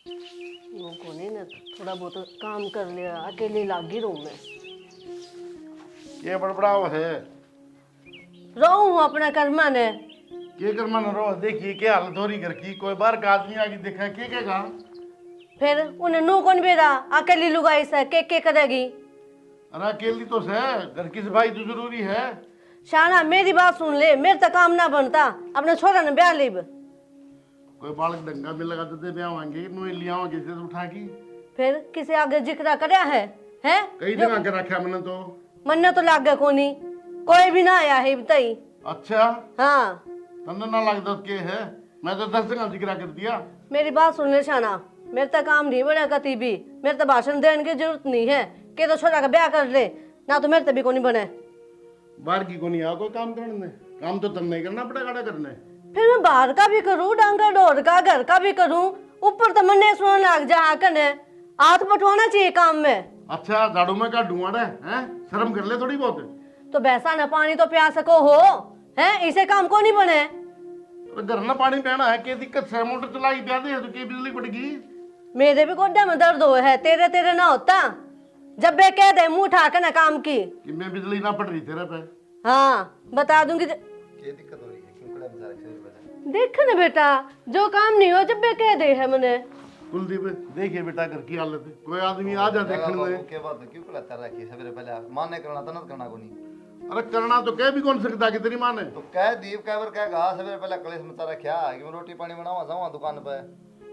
वो को नहीं ना थोड़ा बहुत काम कर लिया, अकेले लागी रहूं मैं। ये बड़बड़ाओ है। रहूं अपने कर्मा ने। के कर्मा न रो, देखिए क्या हालत हो रही घर की। कोई बाहर का आदमी आके देखा के कहा। फिर उन्हें नो कौन बेरा, अकेली लुगाई से के करेगी। अरे अकेली तो है, घर की सफाई तो जरूरी है। शाना मेरी बात सुन ले, मेरे तो काम ना बनता, अपने छोरा ने ब्याह लेब। कोई बालक डंगा में लगा देते ब्याह होंगे, नुई लिया होंगे से उठा की। फिर किसी आगे जिक्र करया है, हैं? कई जगह के रखा मैंने तो। मन्ने तो लागे कोनी, कोई भी ना आया है बताई। अच्छा, हाँ तन्ने ना लगता के है। मैं तो 10 जगह जिक्र कर दिया। मेरी बात सुन ले शाना, मेरे तो काम नहीं बना कती भी, मेरे तो भाषण देने की जरूरत नहीं है। के तो छोरा का ब्याह कर ले, ना तो मेरे तो भी कोनी बने। बाहर की को नहीं आ कोई काम करने, काम तो तन्ने करना पड़ेगा करने। फिर मैं बाहर का भी करूँ, डांगा डोर का, घर का भी करूँ, ऊपर तो मन्ने सुनने लग जा आकन है। हाथ बटवाना चाहिए काम में। अच्छा, झाड़ू में का ढूंढा है, शर्म कर ले थोड़ी बहुत। तो भैंसा न पानी तो प्या सको हो, हैं? इसे काम को नहीं बने। घर में पानी पीना है, क्या दिक्कत है? मोटर चलाई पिया दे तो क्या बिजली पड़ेगी। मेरे भी गोड्डे में दर्द हो है, तेरे तेरे ना होता। जब बे कह दे मुंह उठा के ना काम की कि मैं बिजली ना पड़ रही तेरे पे। हाँ बता दूंगी। क्या दिक्कत हो रही है? क्यों खड़ा मजा रहा है? देख ना बेटा, जो काम नहीं हो जब बे कह दे है मैंने। कुलदीप देखिए बेटा घर की हालत है, कोई आदमी आ जा देखने में। क्या बात है? क्यों खड़ा कर रखी है? सवेरे पहले माने करना था ना करना को नहीं। अरे करना तो कह भी कौन सकता कि तेरी माँ ने। तो कह दीप कह बर कह कहा सवेरे पहले कलेश मचा रखा कि मैं रोटी पानी बनावा जाऊँ दुकान पे।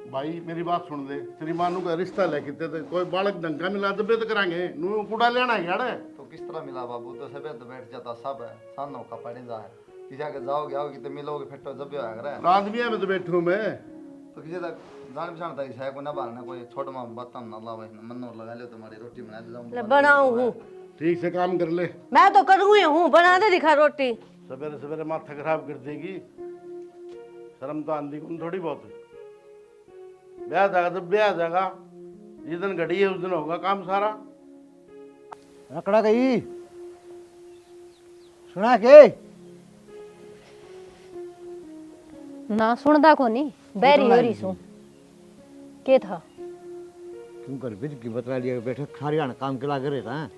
भाई मेरी बात सुन दे, तेरी मानू का रिश्ता लेके ते कोई बालक ढंगा मिला तो बेत करांगे, नू कुड़ा लेना है यार। तो किस तरह मिला बाबू? तो सवेरे तो बैठ जाता सब है, सानों का पड़े जा है कि जाके जाओगे आओगे तो मिलोगे फिर तो जब भी होया करे। आदमी है मैं तो बैठू मैं। तो किसी तक जान पहचान था शायद कोई ना बाहर ना कोई छोड़ मां बतन ना लावे मन लगा ले तुम्हारी रोटी बना दे जाऊं बनाऊं हूँ, ठीक से काम कर ले। मैं तो करूँ हूँ, बना दे दिखा रोटी। सवेरे सवेरे माथा खराब कर देगी, शर्म तो आंधी को थोड़ी बहुत। ब्याह जाएगा तो ब्याह जाएगा, जिस दिन घड़ी है उस दिन होगा काम सारा। रकड़ा गई सुना के ना सुनदा को नहीं बैरी हो रही सु के था। तुम कर बिज की बतला लिया बैठे सारी आना काम के लागे रहता है।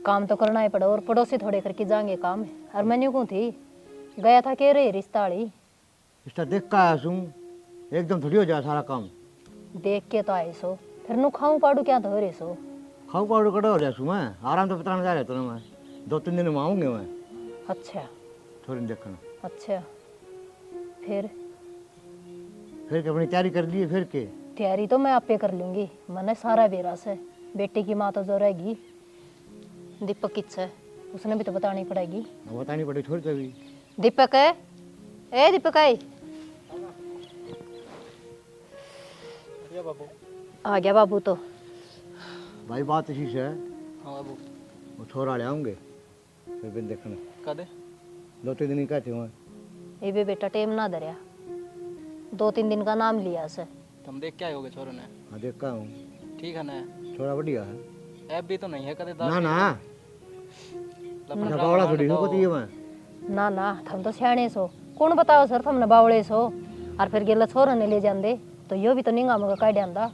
काम तो करना ही पड़ा और पड़ोसी थोड़े करके जाएंगे काम। और मैंने को थी गया था के रे रिश्ताड़ी इसका देख का आया सुन, एकदम थोड़ी हो जाए सारा काम। देख के तो आए सो, फिर नु खाऊं पाड़ू क्या धोरे सो। खाऊ पाउडर कड़ा हो जाए सु मैं आराम से पता जा रहा तो मैं 2-3 दिन में आऊंगे मैं। अच्छा थोड़ी देखना अच्छा। फिर के अपनी तैयारी कर लिए फिर के। तैयारी तो मैं आपे कर लूंगी, मैंने सारा बेरा से। बेटे की माँ तो जो रहेगी दीपक किच है, उसने भी तो बतानी पड़ेगी। बतानी पड़ी थोड़ी तभी। दीपक है, ए दीपक है आ गया बाबू। तो भाई बात इसी से है। हाँ बाबू। वो छोरा ले आऊंगे फिर भी देखना कदे 2-3 दिन ही कहते हुए। ये भी बेटा टेम ना धरिया, 2-3 दिन का नाम लिया से। तुम देख क्या होगे छोरों ने? हाँ देख का हूँ, ठीक है ना? छोरा बढ़िया है। ऐप भी तो नहीं है कदे ना ना बावड़ा थोड़ी होती है मैं। ना ना थम तो सियाने सो, कौन बताओ सर थमने बावड़े सो। और फिर गेला छोरा ने ले जांदे तो यो भी तो निंगा मगा काट आंदा।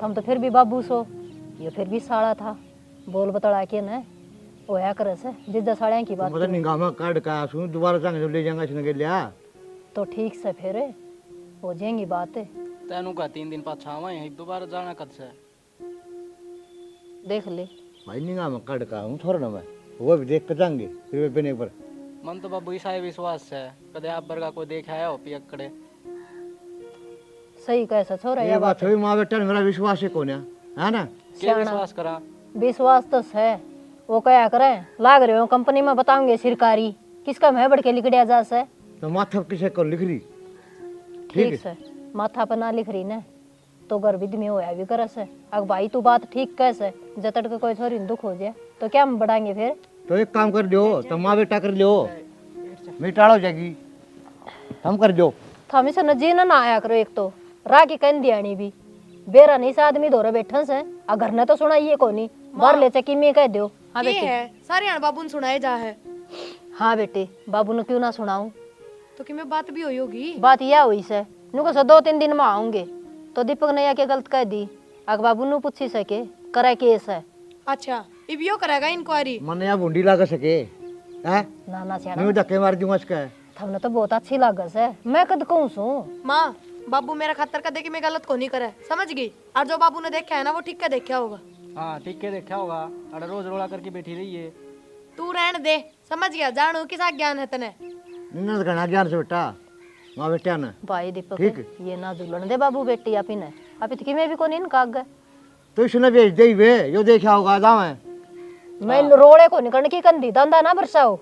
थम तो फिर भी बाबू सो, ये फिर भी साड़ा था। बोल बतड़ा के न ओया करे से जिद्दा साड़ियां की बात। पता नहीं गामा काट का आसू दोबारा संग ले जाएंगे इसने के लिया तो ठीक से फिर हो जाएंगी बात। तेनू का 3 दिन पाछा आवा है, दोबारा जाना कद से? देख ले भाई निगाह में काट का हूँ छोरा ना मैं, वो भी देख कर जाएंगे फिर बिने पर। मन तो बाबू ईसाई विश्वास है, कदे आप बरगा कोई देख आया हो पियक करे। सही कैसा छोरा ये बात हुई माँ बेटा मेरा विश्वास है कौन है ना। क्या विश्वास करा? विश्वास तो है, वो क्या करे लाग रहे हो कंपनी में बताऊंगे सरकारी किसका मैं बढ़ के लिख दिया जा से। तो माथा किसे को लिख रही ठीक से माथा पर ना लिख रही ने तो गर्भित में होया भी करे से। अब भाई तू बात ठीक कैसे जतड़ के कोई छोरी दुख हो जाए तो क्या हम बढ़ाएंगे फिर। तो एक काम कर दो, तो माँ बेटा कर लो मिटाड़ो जाएगी हम कर दो। थमी से न जीना ना आया करो, एक तो रा की कह दियानी भी बेरा नहीं से आदमी धोरे बैठन से आ घर ने तो सुनाइए को नहीं बाहर ले चकी में कह दो। हाँ बेटी है सारे आन बाबू ने सुनाए जा है। हाँ बेटी बाबू ने क्यों ना सुनाऊं। तो कि मैं बात भी हुई होगी। बात यह हुई से नुको से 2-3 दिन में आऊंगे तो दीपक ने आके गलत कह दी। अग बाबू ने पूछी सके करे केस है। अच्छा अब यो करेगा इंक्वायरी। मने या बूंदी लगा सके हैं ना ना सियाना न्यू धक्के मार दूंगा इसका थमने तो बहुत अच्छी लागस है। मैं कद कहूँ सू माँ बाबू मेरा खातर का देखी मैं गलत को नहीं करे, समझ गई। और जो बाबू ने देखा है ना वो ठीक का देखा होगा। हाँ ठीक है देखा होगा, अरे रोज रोला करके बैठी रही है। तू रहने दे, समझ गया। जानू किसा ज्ञान है तने। निन्ना घना ज्ञान से बेटा माँ बेटा ने भाई दीपक ठीक। ये ना जुलन दे बाबू बेटी आप ने आप इतकी में भी को नहीं काग गए। तो इसने भेज दे वे यो देखा होगा दाम है मैं रोड़े को निकलने की कंधी धंधा ना बरसाओ।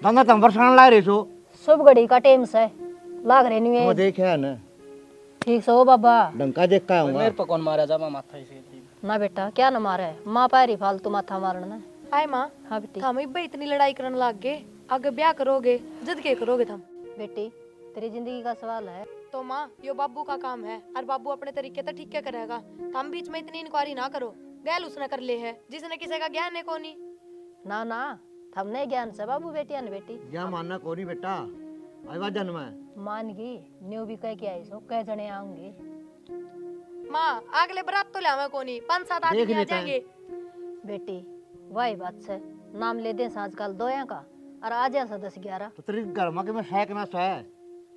दंगा तम बरसाने ला रहे सो शुभ घड़ी का टाइम से लाग रहे नहीं वो है। देखा है ना ठीक से हो बाबा। डंका देख का आऊंगा मेरे पर कौन मारा जा माथा इसे। ना बेटा क्या न मारे माँ पैरी फालतू माथा मारना। आए माँ हाँ बेटी। थम इब्बे इतनी लड़ाई करने लाग गए, आगे ब्याह करोगे जिद के करोगे थम। बेटी तेरी जिंदगी का सवाल है। तो माँ यो बाबू का काम है और बाबू अपने तरीके से ठीक क्या करेगा। थम बीच में इतनी इंक्वायरी ना करो। गैल उसने कर ले है जिसने किसी का ज्ञान है कोनी। ना ना हमने ज्ञान से बाबू बेटिया ने बेटी या मानना कोनी बेटा आवा जन्म है मान गई न्यू भी कह के आई सो कह जने आऊंगी। माँ अगले बरात तो लावे कोनी, 5-7 आदमी देख आ लेते हैं। जाएंगे। बेटी वही बात से नाम ले दे साँझ काल दोया का और आ जा 10-11। तो तेरी घर में के मैं सैक ना सै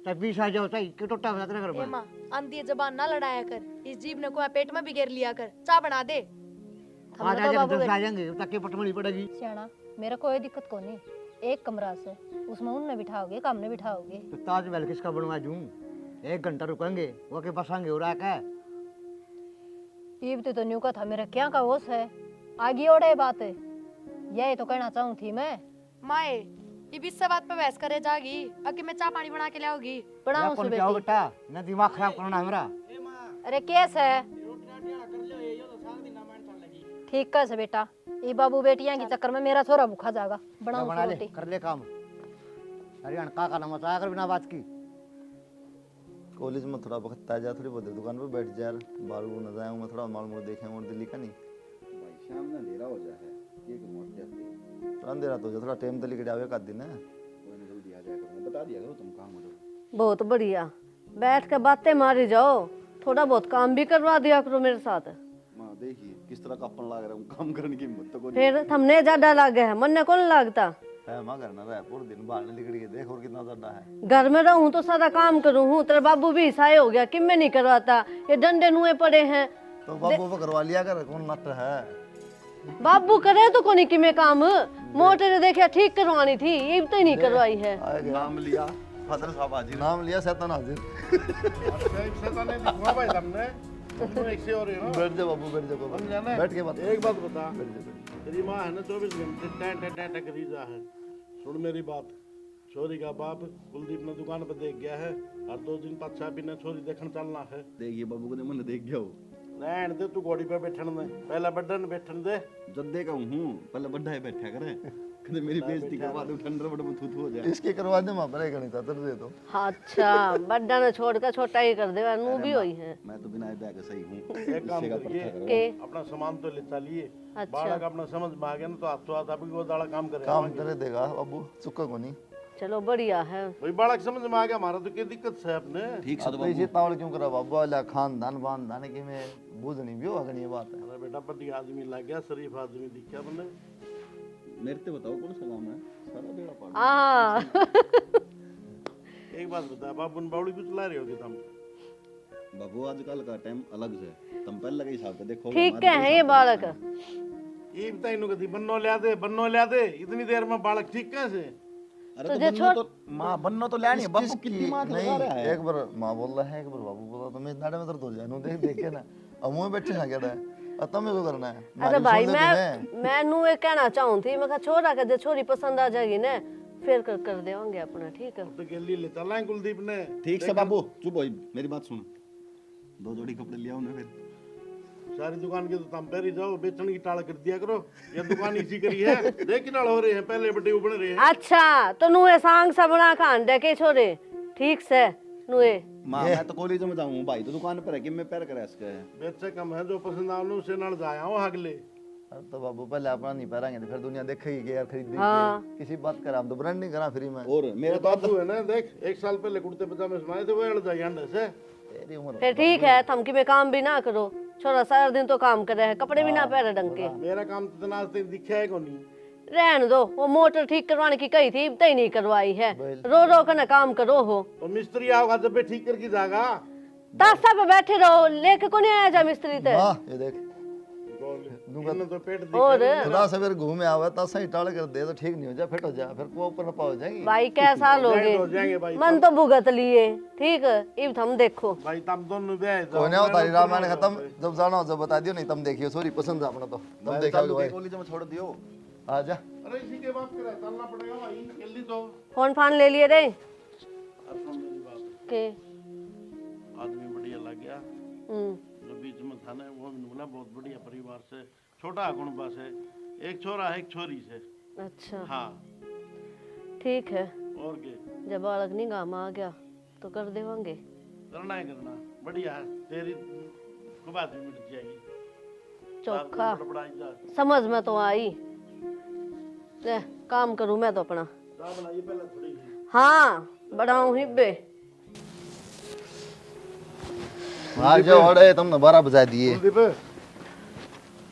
तब 20 आ जाओ ताई के टोटा हो तेरे घर ए में माँ आंधी जबान ना लड़ाया कर, इस जीभ ने कोई पेट में भी घेर लिया कर। चाय बना दे। आ हमने तो जाएंगे बाबू 10 आ जाएंगे तक के पटमड़ी पड़ेगी सियाना मेरा कोई दिक्कत को नहीं। एक कमरा से उसमें उनने बिठाओगे काम में बिठाओगे। तो ताजमहल किसका बनवा दूं 1 घंटा रुकेंगे वो के बसांगे और आके ईब तो न्यू का था मेरा क्या का होश है आगे ओढ़े बात है। यही तो कहना चाहूँ थी मैं। माए ये बीच से बात पे बहस करे जागी, अभी मैं चाय पानी बना के लाओगी। बनाऊं कौन सु क्या हो बेटी। बेटा ना दिमाग खराब करना है मेरा अरे केस है ठीक है से बेटा ये बाबू बेटियां के चक्कर में मेरा छोरा भूखा जाएगा। बनाऊं बना सु ले रोटी। कर ले काम अरे अनका का नमक आया कर बिना बात की कॉलेज में थोड़ा वक्त आ जा, थोड़ी बहुत देर दुकान पे बैठ जा यार, बाहर वो न जाऊँ मैं थोड़ा माल मोड़ देखेंगे और दिल्ली का नहीं भाई शाम में अंधेरा हो जा है ये को मोड़ जाते थोड़ा अंधेरा तो हो जा, थोड़ा टाइम तो लेके जाओगे का दिन है। कोई ना जल्दी आ जाया करो, बता दिया करो तुम कहाँ हो। बहुत बढ़िया बैठ के बातें मारी जाओ, थोड़ा बहुत काम भी करवा दिया करो मेरे साथ। माँ देखिए किस तरह का अपन लग रहा हूँ, काम करने की हिम्मत तो कोई फिर हमने ज्यादा लागे है मन ने कौन लागता। है माँ घर ना रहा पूरे दिन बाहर निकल के देख और कितना ज्यादा है। घर में रहूं तो सारा काम करूं हूँ, तेरा बाबू भी ईसाई हो गया कि मैं नहीं करवाता। ये डंडे नुए पड़े हैं। तो बाबू को करवा लिया कर, कौन नट है। बाबू करे तो कोनी कि मैं काम मोटे ने देखा ठीक करवानी थी ये तो ही नहीं करवाई है। नाम लिया फादर साहब हाजिर, नाम लिया शैतान हाजिर। एक शैतान ने दिखवा भाई हमने तुम एक से और ही हो। बैठ जा बाबू बैठ जा बाबू, समझा ना? बैठ के बात एक बात बता, तेरी माँ है ना 24 घंटे टैं करी जा है। सुन मेरी बात, छोरी का बाप कुलदीप ने दुकान पर देख गया है और 2 दिन बाद छापी ने छोरी देखने चलना है। देखिए बाबू को मन देख गया हो, रहन दे तू घोड़ी पे बैठन दे, पहला बड्डा ने बैठन दे। जद्दे का हूँ पहले बड्ढा है बैठा करे कदे मेरी बेइज्जती करवा दो, ठंडर बड़ में थू हो जाए। इसके करवा दे मां बड़े गणित तर दे तो। अच्छा बड्डा ने छोड़ कर छोटा ही कर दे नू भी हुई है। मैं तो बिना बैग सही हूँ। एक काम करिए, के अपना सामान तो ले चलिए। अच्छा। बालक अपना समझ में आ गया ना तो हाथों हाथ अभी वो दाड़ा काम करे। काम करे देगा बाबू, चुका को नहीं। चलो बढ़िया है। भाई बालक समझ में आ गया, हमारा तो क्या दिक्कत है अपने। ठीक से तो अब इसे तावड़ क्यों करा बाबू, वाला खानदान बांधाने की में बूझ नहीं भी होगा ये बात है। अरे बेटा बढ़िया आदमी लग गया, शरीफ आदमी दिखा मैंने। मेरे ते बताओ कौन सा काम है, सारा बेड़ा पार। हाँ एक बात बता, बाबू ने बावड़ी कुछ ला रहे होगे तुम। बाबू आजकल का टाइम अलग है, तुम पहले के हिसाब से देखो। ठीक है ये बालक। ये बता इन्हों कदी बन्नो लिया दे इतनी देर में बालक ठीक कैसे। अरे तुझे तो बन्नो तो माँ बन्नो तो लेनी है, बाबू किसकी- कितनी माँ नहीं, लगा रहा है। एक बार माँ बोल रहा है, एक बार बाबू बोल रहा, तो मैं दाढ़े में दर्द हो जाए नु देख देख के ना। अब मुंह बैठे ना क्या है, अब तुम्हें को करना है। अरे भाई मैं नू ये कहना चाहूँ थी, मैं कहा छोरा का जो छोरी पसंद आ जाएगी ना फिर कर देवांगे अपना। ठीक है तो गेली ले चला है कुलदीप ने। ठीक से बाबू चुप हो, मेरी बात सुन, 2 जोड़ी कपड़े ले आओ ना फिर। सारी दुकान के तो तुम पैरी जाओ, बेचने की टाल कर दिया करो। ये दुकान इसी करी है, देख किनाल हो रहे हैं, पहले बड़े उबड़ रहे हैं। अच्छा तो नुए सांग सा बना खान दे के छोरे ठीक से नुए। माँ मैं तो कॉलेज में जाऊँ, भाई तो दुकान पर है कि मैं पैर करे इसके। बेच से कम है, जो पसंद आने उसे नल जाया हूँ अगले। तो बाबू पहले अपना नहीं पैरांगे तो फिर दुनिया देखेगी कि यार खरीद हाँ। किसी बात करा, हम तो ब्रांड नहीं करा फ्री में। और मेरा तो बाबू है ना, देख 1 साल पहले कुर्ते पजामे सुनाए थे वो अड़ जाए अंडे से। तेरी उम्र फिर ठीक है, थम की में काम भी ना करो। छोरा सारा दिन तो काम कर रहा है, कपड़े भी ना पहने ढंग के। मेरा काम तो इतना आज तक दिखा है कौन नहीं। रहने दो, वो मोटर ठीक करवाने की कही थी, तय नहीं करवाई है। रो रो कर ना काम करो हो। तो मिस्त्री आओगा जब भी ठीक करके जाएगा। तासा पे बैठे रहो, लेके को नहीं आया जा मिस्त्री ते। हां ये देख इन्होंने तो पेट और थोड़ा सा फिर घूमे आवे ता सही टाल कर दे तो ठीक नहीं हो जा, फिट हो जा, फिर को ऊपर न पाओ जाएगी। भाई कैसा हो लोगे, जाएंगे भाई। मन तो भुगत लिए। ठीक है, इब थम देखो। भाई तुम दोनों भी आए कोई ना तारी रामायण खत्म, जब जाना हो जब बता दियो, नहीं तुम देखियो, सॉरी पसंद है अपना तो तुम देखोगे भाई। कॉलेज में छोड़ दियो। आ जा अरे इसी के बात करे चलना पड़ेगा भाई जल्दी तो। फोन फान ले लिए रे अब सुन मेरी बात, के। आदमी बढ़िया लग गया। जो बीच में था ना वो भी बोला बहुत बढ़िया परिवार से, छोटा कुनबा से, एक छोरा है एक छोरी से। अच्छा हाँ ठीक है, और के जब बालक नहीं गाम आ गया तो कर देवांगे। करना है करना, बढ़िया है तेरी को बात भी मिट जाएगी। चोखा बड़ा जा समझ में तो आई। ले काम करूं मैं तो अपना। चाय बनाइए पहले थोड़ी सी। हाँ बढ़ाऊं ही बे। आ जाओ, अरे तुमने 12 बजा दिए। कुलदीप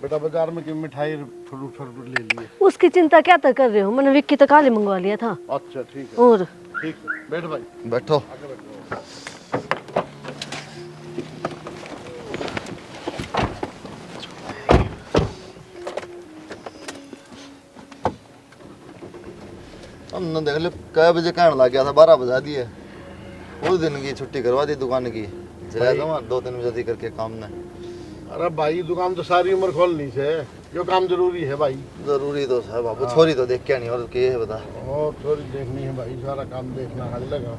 बेटा बाजार में की मिठाई फ्रूट फ्रूट ले लिए। उसकी चिंता क्या तक कर रहे हो, मैंने विक्की तक काले मंगवा लिया था। अच्छा ठीक है और ठीक है, बैठ भाई बैठो। आगे बैठो। हमने देख लो कै बजे कहने लग गया था, 12 बजा दिए। उस दिन की छुट्टी करवा दी दुकान की, चला जाऊँ 2-3 बजे तक करके काम ने। अरे भाई दुकान तो सारी उम्र खोलनी से, जो काम जरूरी है भाई। जरूरी तो है बाबू, छोरी तो देख क्या नहीं और के है बता। और थोड़ी देखनी है भाई, सारा काम देखना हाल लगा।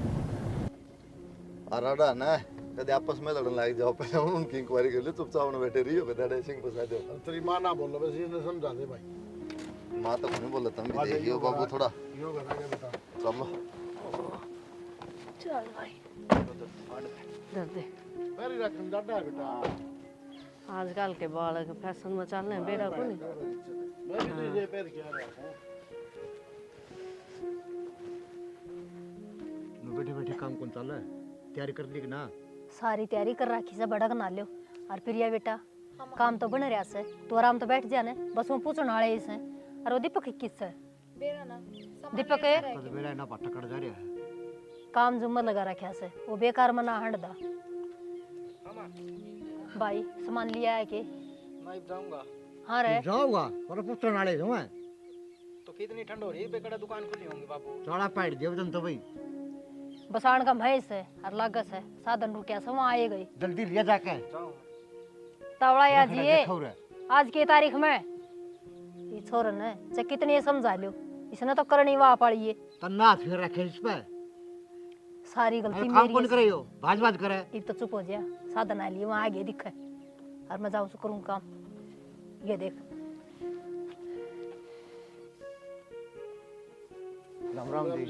अराडा ना कदे आपस में लड़ने लग जाओ, पहले उनकी इंक्वायरी कर ले, चुपचाप बैठे रहियो, बेटा सिंह फंसा दो। अरे तेरी माँ ना बोलो बस, इन्हें समझा दे भाई। माँ तो नहीं बोला, तुम भी देखियो बाबू थोड़ा। यो करेंगे बेटा। चलो चल भाई दर दे। पैरी रखन जाता है बेटा। आजकल के बालक फैशन में चल रहे हैं, बेड़ा को नहीं। मैं भी तो ये पैर क्या रहा हूँ। बैठे बैठे काम कौन चल रहा है? तैयारी कर ली कि ना? सारी तैयारी कर रखी से बड़ा ना लो। और प्रिया बेटा काम तो बन रहा से, तू आराम तो बैठ जाने, बस वो पूछने वाले इसे। और वो दीपक किस है? बेरा ना दीपक है तो मेरा ना पट्टा कट जा रहा है। काम जुम्मर लगा रखा से, वो बेकार में ना हंडदा। भाई सामान लिया है कि मैं जाऊंगा। हाँ रे जाऊंगा और पूछने वाले जो है तो कितनी ठंड हो रही है, बेकड़ा दुकान खुली होंगी बाबू। चौड़ा पैट दियो जन तो भाई बसाण का भैंस है और लागस है, साधन रुकिया से वहाँ आए गई। जल्दी लिया जाके तवड़ा आज ये खौर है। आज की तारीख में ये छोरन है चाहे कितनी समझा लो, इसने तो करनी वाह पड़ी है। तन्ना फिर रखे इस पे सारी गलती काम मेरी कौन है। करे हो भाज भाज करे। एक तो चुप हो जा, साधन आ लिए वहाँ आगे दिखे और मैं जाऊँ करूँ काम। ये देख राम राम जी।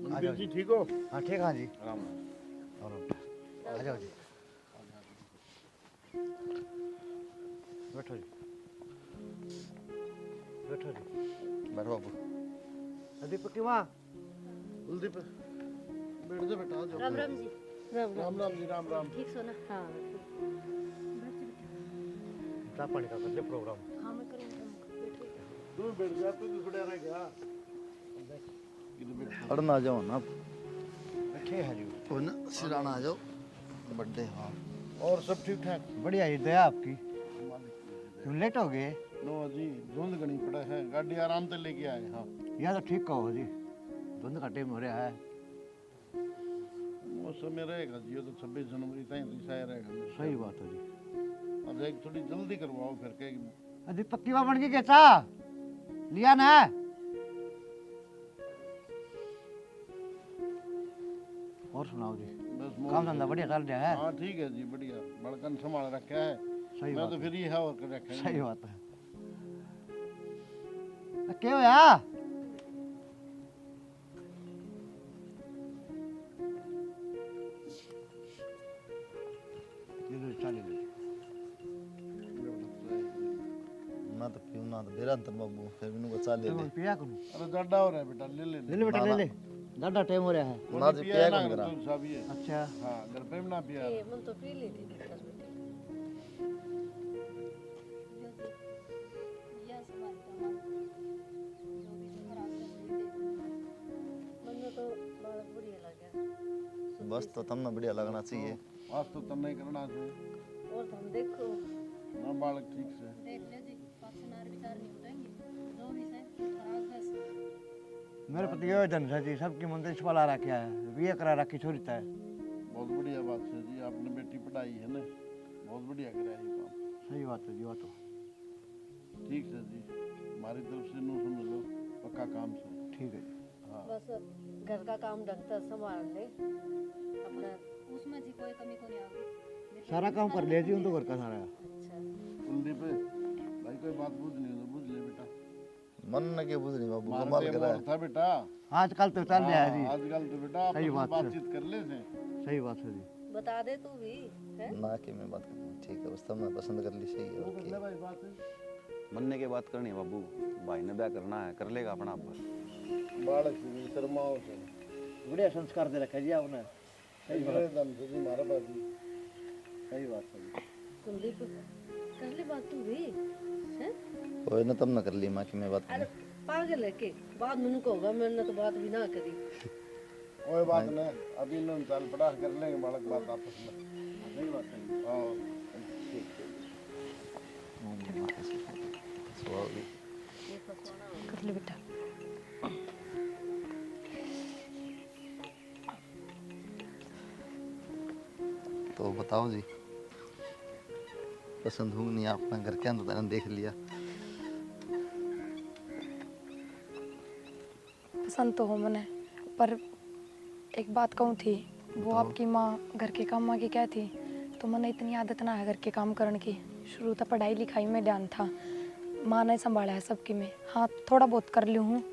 मंदिर जी ठीक हो? हाँ ठीक हाँ जी। राम आ जाओ जी, बैठो जी, बैठो जी। बैठो बाबू। दीपक की माँ कुलदीप बैठ जा बेटा, आ जाओ। राम राम जी। राम राम जी, राम राम। ठीक सो ना? हाँ चाय पानी का कर ले प्रोग्राम। हाँ मैं करूँगा। तू बैठ जा, तू दूसरा रह गया। अड़ना आ जाओ ना, बैठे हैं जी। हो ना सिराना आ जाओ बर्थडे। हाँ और सब ठीक ठाक? बढ़िया ये दया आपकी। तुम लेट हो गए? नो जी, धुंध घनी पड़ा है, गाड़ी आराम से लेके आए। हाँ यह तो ठीक कहो जी, धुंध का टाइम हो रहा है। मौसम में रहेगा जी, ये तो 26 जनवरी तक रिसाया रहेगा। सही बात है जी। अब एक थोड़ी जल्दी करवाओ फिर के। दीपक की माँ बन गई कैसा लिया ना? और सुनाओ जी, बस काम धंधा बढ़िया चल रहा है? हाँ ठीक है जी, बढ़िया, बड़कन संभाल रखा है। सही मैं बात तो है। फिर ये है और कर रखा है। सही बात है। क्या हो यार? ना तो पीऊँ ना तो बेरा अंतर बाबू, फिर भी नुको चाल ले ले। पिया करूँ? अरे ज्यादा हो रहा है बेटा, ले ले ले ले बेटा ले ले ज्यादा टाइम हो रहा है। ना जी पिया ना कौन करा दूध साहब ये अच्छा हाँ घर पे भी ना पिया ये मन तो पी ली थी दिक्कत बेटे। मन में तो बालक बढ़िया लगा। बस तो तमने बढ़िया लगना चाहिए। आज तो तब नहीं करना चाहिए और तुम देखो ना बालक ठीक से मेरे पति ये धन जी सबकी मंदिर छपाला रखा है, ये करा रखी छोरी है। बहुत बढ़िया बात है जी आपने बेटी पढ़ाई है ना बहुत बढ़िया कराया ये काम सही बात है जी, बात तो ठीक है जी हमारी तरफ से नो समझ लो पक्का काम से ठीक है। हाँ बस घर का काम ढंग से संभाल ले अपना। सारा काम कर लिया जी उन तो घर का सारा। अच्छा कुलदीप भाई कोई बात बुझनी हो तो बुझ ले बेटा मन न के बुझ नहीं बाबू मारा कमाल टाइम करा और है। था बेटा आजकल तो चल रहा है जी। आजकल तो बेटा सही आपस में बात है। बातचीत कर ले से सही बात है जी। बता दे तू भी है। ना के मैं बात करूँ ठीक है बस तुमने पसंद कर ली सही है वो और कर ले क्या। भाई बात है मनने के बात करनी है बाबू, भाई ने ब्याह करना है, कर लेगा अपना आप। बालक से भी शर्माओ से बढ़िया संस्कार दे रखा जी आपने। सही दम से जी मारा बात जी सही बात है कुलदीप कर ले बात तू भी है। कोई ना तुमने कर ली माँ की मैं बात अरे करूँ। पागल है के बात मैंने कहोगा मैंने तो बात भी ना करी। कोई बात नहीं अभी इन साल पढ़ा कर लेंगे बालक बात आपस में सही बात है हाँ ठीक है स्वाभाविक। कर ले बेटा। तो बताओ जी पसंद हूँ नहीं आपने घर के अंदर मैंने देख लिया। पसंद तो हो मैंने, पर एक बात कहूँ थी, वो आपकी माँ घर के काम की क्या थी, तो मैंने इतनी आदत ना है घर के काम करने की। शुरू तो पढ़ाई लिखाई में ध्यान था, माँ ने संभाला है सबकी में। हाँ थोड़ा बहुत कर ली हूँ,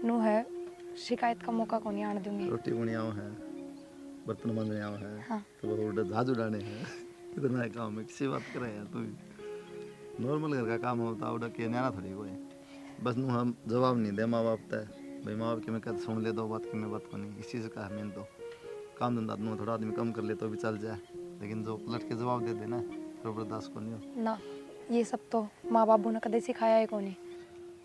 नू है शिकायत का मौका को नहीं आने दूंगी। रोटी बनाओ है बर्तन मांजने आओ है हाँ। तो वो झाड़ू डाले हैं इतना है काम है किसी बात करे यार तू भी नॉर्मल घर का काम होता है उड़ा के न्याना थोड़ी कोई बस नू हम जवाब नहीं दे माँ बाप तय भाई माँ बाप की मैं कहते सुन ले दो बात की मैं बात को नहीं इस चीज़ का है मेन तो काम धंधा नू थोड़ा आदमी कम कर ले तो भी चल जाए लेकिन जो पलट के जवाब दे देना जबरदस्त को नहीं हो। ना ये सब तो माँ बाबू ने कदे सिखाया है को नहीं।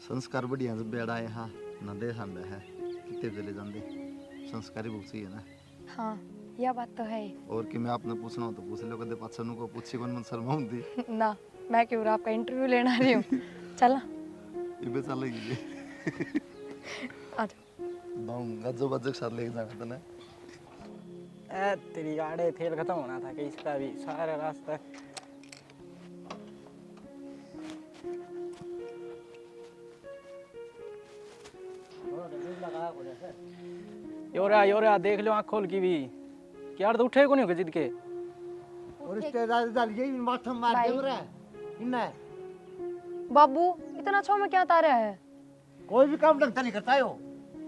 संस्कार बढ़िया जब बेड़ा है हाँ ना दे सामने है कितने चले जाते संस्कारी बुक चाहिए ना। हाँ यह बात तो है ही। और कि मैं आपने पूछना हो तो पूछ लो कदे पाछा को पूछी कौन मन शर्माऊं थी ना मैं क्यों आपका इंटरव्यू लेना आ रही हूँ। चला इबे चलेगी आ बाऊंगा जो बच्चे के साथ लेके जाना था ना ए तेरी गाड़ी तेल खत्म होना था कि इसका भी सारा रास्ता। योरा देख लो आँख खोल की भी क्या तो उठे को नहीं होगा जिद के। और रिश्तेदार डाल ये माथा मार भाई। दे रहा है इन्ना बाबू इतना छो में क्या तारा है। कोई भी काम ढंग से नहीं करता है वो।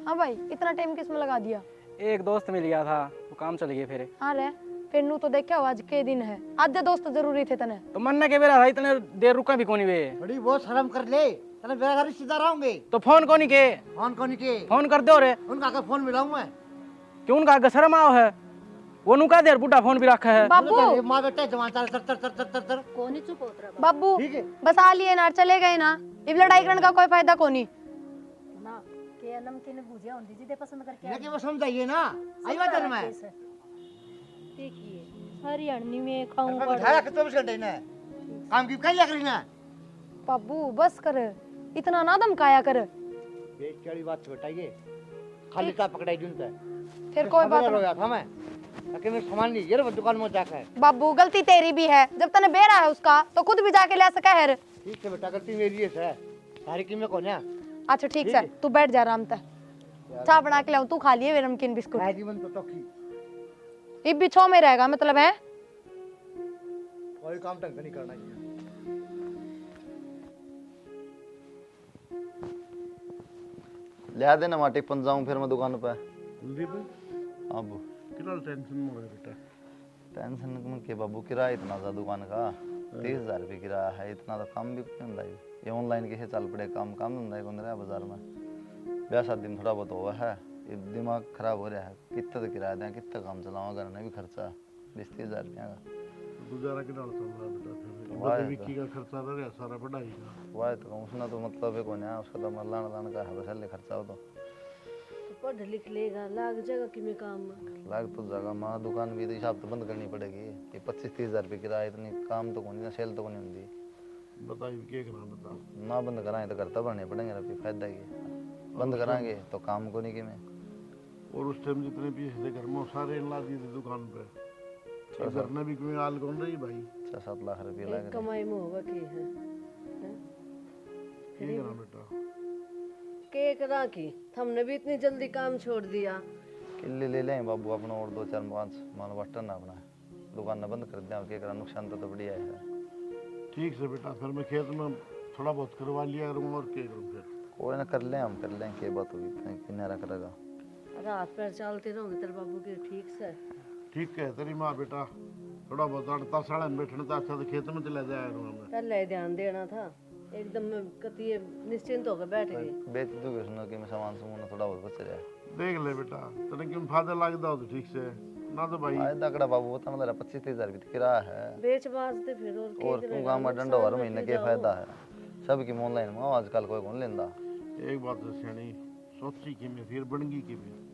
हाँ भाई इतना टाइम किस में लगा दिया। एक दोस्त मिल गया था वो काम चल गए फिर। हाँ रे फिर नू तो देखा आज के दिन है, आधे दोस्त जरूरी थे तने। तो मन्ना के बेरा था इतने देर रुका भी कोनी वे। बड़ी बहुत शर्म कर ले तने मेरा घर रिश्तेदार आऊंगे तो फोन कोनी के फोन कौन के फोन कर दो रे उनका का फोन मिलाऊं मैं क्यों उनका आगे शर्म आओ है वो नुका देर बूढ़ा फोन भी रखा है। बाबू ये मां बेटा जवान तर तर तर तर तर तर कौन ही चुप होता रहा बाबू ठीक है। बस आ लिए ना चले गए ना, इब लड़ाई करने का कोई फायदा कोनी। ना के नमकीन भुजिया होती जिदे पसंद करके लेकिन वो समझाइए ना आई बात है मैं देखिए हरियाणवी में खाऊं मैं बिठाया कि 24 घंटे ने काम की कहीं लग रही ना बाबू बस कर, इतना ना धमकाया कर। बेचारी बात से बताइए खाली का पकड़ाई जुनता फिर कोई बात हो गया था मैं लेकिन मैं सामान नहीं ये दुकान में जाकर बाबू गलती तेरी भी है, जब तने बेरा है उसका तो खुद भी जाके ले सका है। ठीक है बेटा गलती मेरी है सारी की मैं कौन है अच्छा ठीक है तू बैठ जा आराम से, चाय बना के लाऊं, तू खा लिए वे नमकीन बिस्कुट। है जीवन तो टोकी इब भी छो में रहेगा मतलब है। कोई काम ढंग से नहीं करना चाहिए ले देना माटी पन जाऊं फिर मैं दुकान पे कुलदीप अब कितना टेंशन में है बेटा टेंशन में के बाबू किराया इतना ज्यादा दुकान का 30,000 रुपये किराया है इतना तो काम भी नहीं होता ये ऑनलाइन कैसे चल पड़े काम काम धंधा कौन रहा बाजार में ब्याह शादी में थोड़ा बहुत हुआ है ये दिमाग खराब हो रहा है। कितना तो किराया दें, कितना काम चलाऊंगा, घर में भी खर्चा 20-30 हज़ार रुपया का। गुजारा के नाल चल रहा बेटा फिर वाह, बदे विक्की का खर्चा रह गया सारा पढ़ाई का। वाह तो कहूँ उसने तो मतलब है कौन है, उसका तो लाना लाना का है बस, खर्चा हो तो पढ़ लिख लेगा, लाग जाएगा कि मैं काम में। लाग तो जगह माँ दुकान भी तो हिसाब तो बंद करनी पड़ेगी। ये 25-30 हज़ार रुपये किराया, इतनी काम तो कौन, सेल तो कौन होती। बताइए क्या करना बता। ना बंद कराएं तो करता बढ़ने पड़ेंगे, रबी फायदा ही बंद कराएंगे तो काम को नहीं कि मैं। और उस टाइम जितने पैसे थे घर में वो सारे ला दिए थे दुकान पे। घर में भी कोई आल कौन रही भाई। 6-7 लाख रुपये एक लग रहे। कमाई में होगा की है, क्या करना बेटा। के करा की हमने भी इतनी जल्दी काम छोड़ दिया। किले ले लें बाबू अपना, और 2-4-5 मान बटन ना अपना दुकान ना बंद कर दें, और क्या करा, नुकसान तो बढ़िया है। ठीक से बेटा, फिर मैं खेत में थोड़ा बहुत करवा लिया करूँगा, और क्या करूँ फिर। कोई ना कर लें, हम कर लें, क्या बात होगी, किन्ना रख रहेगा। रात पैर चलते रहोगे तेरे बाबू के ठीक से। ठीक है तेरी माँ बेटा, थोड़ा बहुत अड़ता साड़ा में बैठने तो अच्छा, तो खेत में चला जाया करूँगा मैं। पहले ही ध्यान देना था, एकदम कतिये निश्चिंत होकर बैठ गई। बेच दूंगे उसने कि मैं सामान सामान थोड़ा बहुत बच रहा है। देख ले बेटा, तेरे क्यों फायदा लगता हो तो ठीक से, ना तो भाई। आए तकड़ा बाबू बता, मतलब 25-30 हज़ार रुपये किराया है। बेच बाज दे फिर, और और तू गाँव में डंडा हर महीने के फायदा है। सबकी ऑनलाइन में आजकल कोई कौन लेंदा। एक बात है सियानी, सोची कि मैं फिर बन गई कि मैं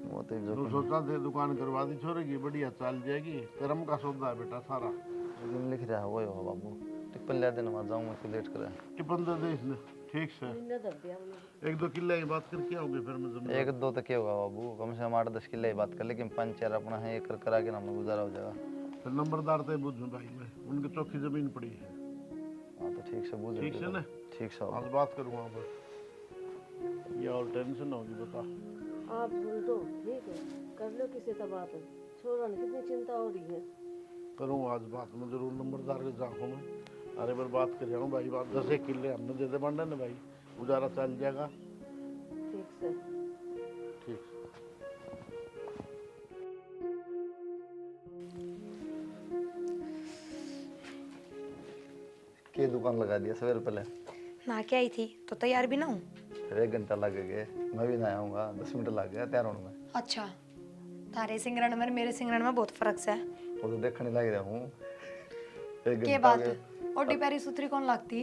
वो तो जो तू सोचा थे दुकान करवा दी छोरे की, बढ़िया चल जाएगी। कर्म का सौदा है बेटा सारा। लेकिन लिख रहा है वो हो बाबू, टिप्पण ले देना, वहाँ जाऊँ मैं लेट कर। टिपन दे दे इसने, ठीक से। न दब दिया हमने। 1-2 किले की बात करके आओगे फिर मैं जमीन। 1-2 तक क्या होगा बाबू, कम से कम 8-10 किले की बात कर, लेकिन 5-4 अपना है, एक करा के नाम गुजारा हो जाएगा। फिर नंबरदार थे बुझ भाई मैं, उनकी चौकी जमीन पड़ी है। हाँ तो ठीक से बूझ ठीक से ना, ठीक से आज बात करूँगा बस। ये और टेंशन होगी बता। आप बोल दो ठीक है, कर लो किसी से बात। छोरा ने कितनी चिंता हो रही है। करूँगा आज बात, मैं जरूर नंबरदार के जाऊँ मैं। अरे बार बात कर जाऊँ भाई, बात 10 किले हमने दे दे बांटे ना भाई, गुजारा चल जाएगा। ठीक से। ठीक। के दुकान लगा दिया सवेरे पहले, ना के आई थी तो तैयार भी ना हूँ। फिर 1 घंटा लग गए, मैं भी ना आऊँगा, 10 मिनट लग गया तैयार होने में। अच्छा, तारे सिंगरण में मेरे सिंगरण में बहुत फर्क है। वो तो देखने लग रहा हूँ। 1 के घंटा बात गए। ओडी पैरी सुथरी कौन लगती।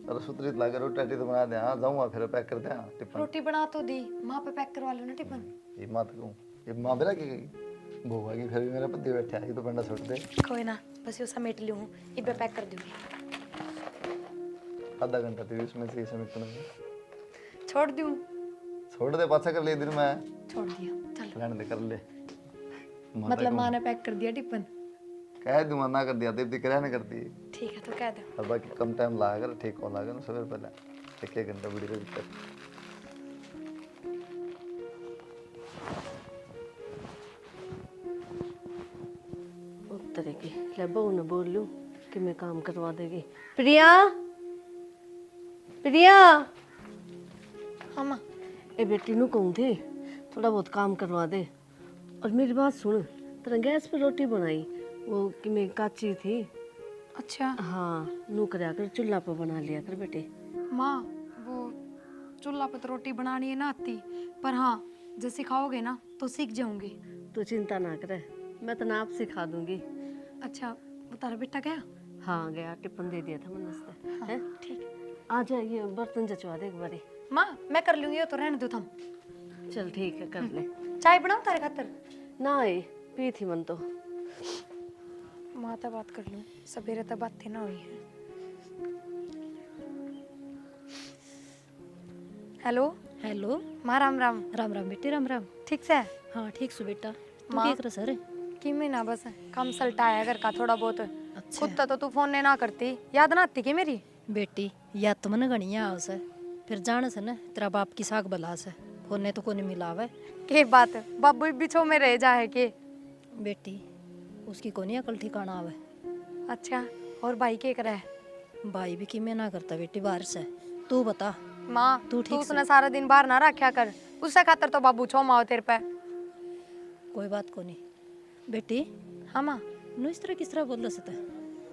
अरे सुतरी लगे, रोटी तो बना दे, हाँ जाऊँगा फिर पैक कर दे टिफिन। रोटी बना तो दी, माँ पे पैक करवा लो ना टिफिन। ये माँ तो कहूँ, ये माँ बेरा की गई भूख आएगी, फिर भी मेरे पति बैठे आएगी तो बंडा छोड़ दे। कोई ना, बस ये समेट ली हूँ, इबे पैक कर दूंगी। आधा घंटा तो इसमें से इसमें छोड़ दूँ। छोड़ दे, पाछा कर ले दिन में। छोड़ दिया, चल। रहने दे, कर ले। मतलब माँ ने पैक कर दिया टिफिन। कह दूँ ना कर दिया, देवती करे ना करती। ठीक है तो कह दो। और बाकी कम टाइम लगा कर, ठीक हो लगा ना सवेरे पहले 1 घंटा वीडियो के भीतर। तरह की ले बहू ने बोल लूं कि मैं काम करवा देगी। प्रिया, प्रिया। हाँ माँ। ए बेटी नू कहूँ थी थोड़ा बहुत काम करवा दे। और मेरी बात सुन, तेरा गैस पे रोटी बनाई वो कि मैं काची थी। अच्छा। हाँ, नू करया कर, चूल्हा पे बना लिया कर बेटे। माँ वो चूल्हा पे तो रोटी बनानी है ना आती, पर हाँ जब सिखाओगे ना तो सीख जाऊंगी। तू चिंता ना करे, मैं तो आप सिखा दूंगी। अच्छा, वो तारा बेटा गया? हाँ गया, टिफिन दे दिया था मैंने उसने। हाँ, हैं? ठीक। आ जाइए, बर्तन जचवा दे एक बारी। माँ मैं कर लूंगी, ये तो रहने दो तुम। चल ठीक है, कर ले। चाय बनाऊं तारे खातर? ना आई पी थी मन तो। माँ तो बात कर लूं, सवेरे तो बात थी ना हुई है। Hello hello. माँ राम राम। राम राम बेटी, राम राम। ठीक से? हाँ ठीक सु बेटा। तू माँ। क्या कर सर? कि मैं ना बस काम सलटाया घर का थोड़ा बहुत। अच्छा खुद तो तू फोन ने ना करती, याद ना आती कि मेरी? बेटी, याद तो मन गणी आओ से, फिर जाने से ना तेरा बाप की साग बला से फोन ने तो को नहीं मिलावे। के बात, बाबू बिछो में रह जाए के? बेटी उसकी कोनी अकल ठिकाना आवे। अच्छा, और भाई के करे? भाई भी कि मैं ना करता बेटी बाहर से। तू बता। माँ तू तू ठीक उसने सारा दिन बाहर ना रखा कर, उससे खातर तो बाबू छो माओ तेरे पे। कोई बात को नहीं बेटी। हाँ माँ। नु इस तरह किस तरह बोल सकता है?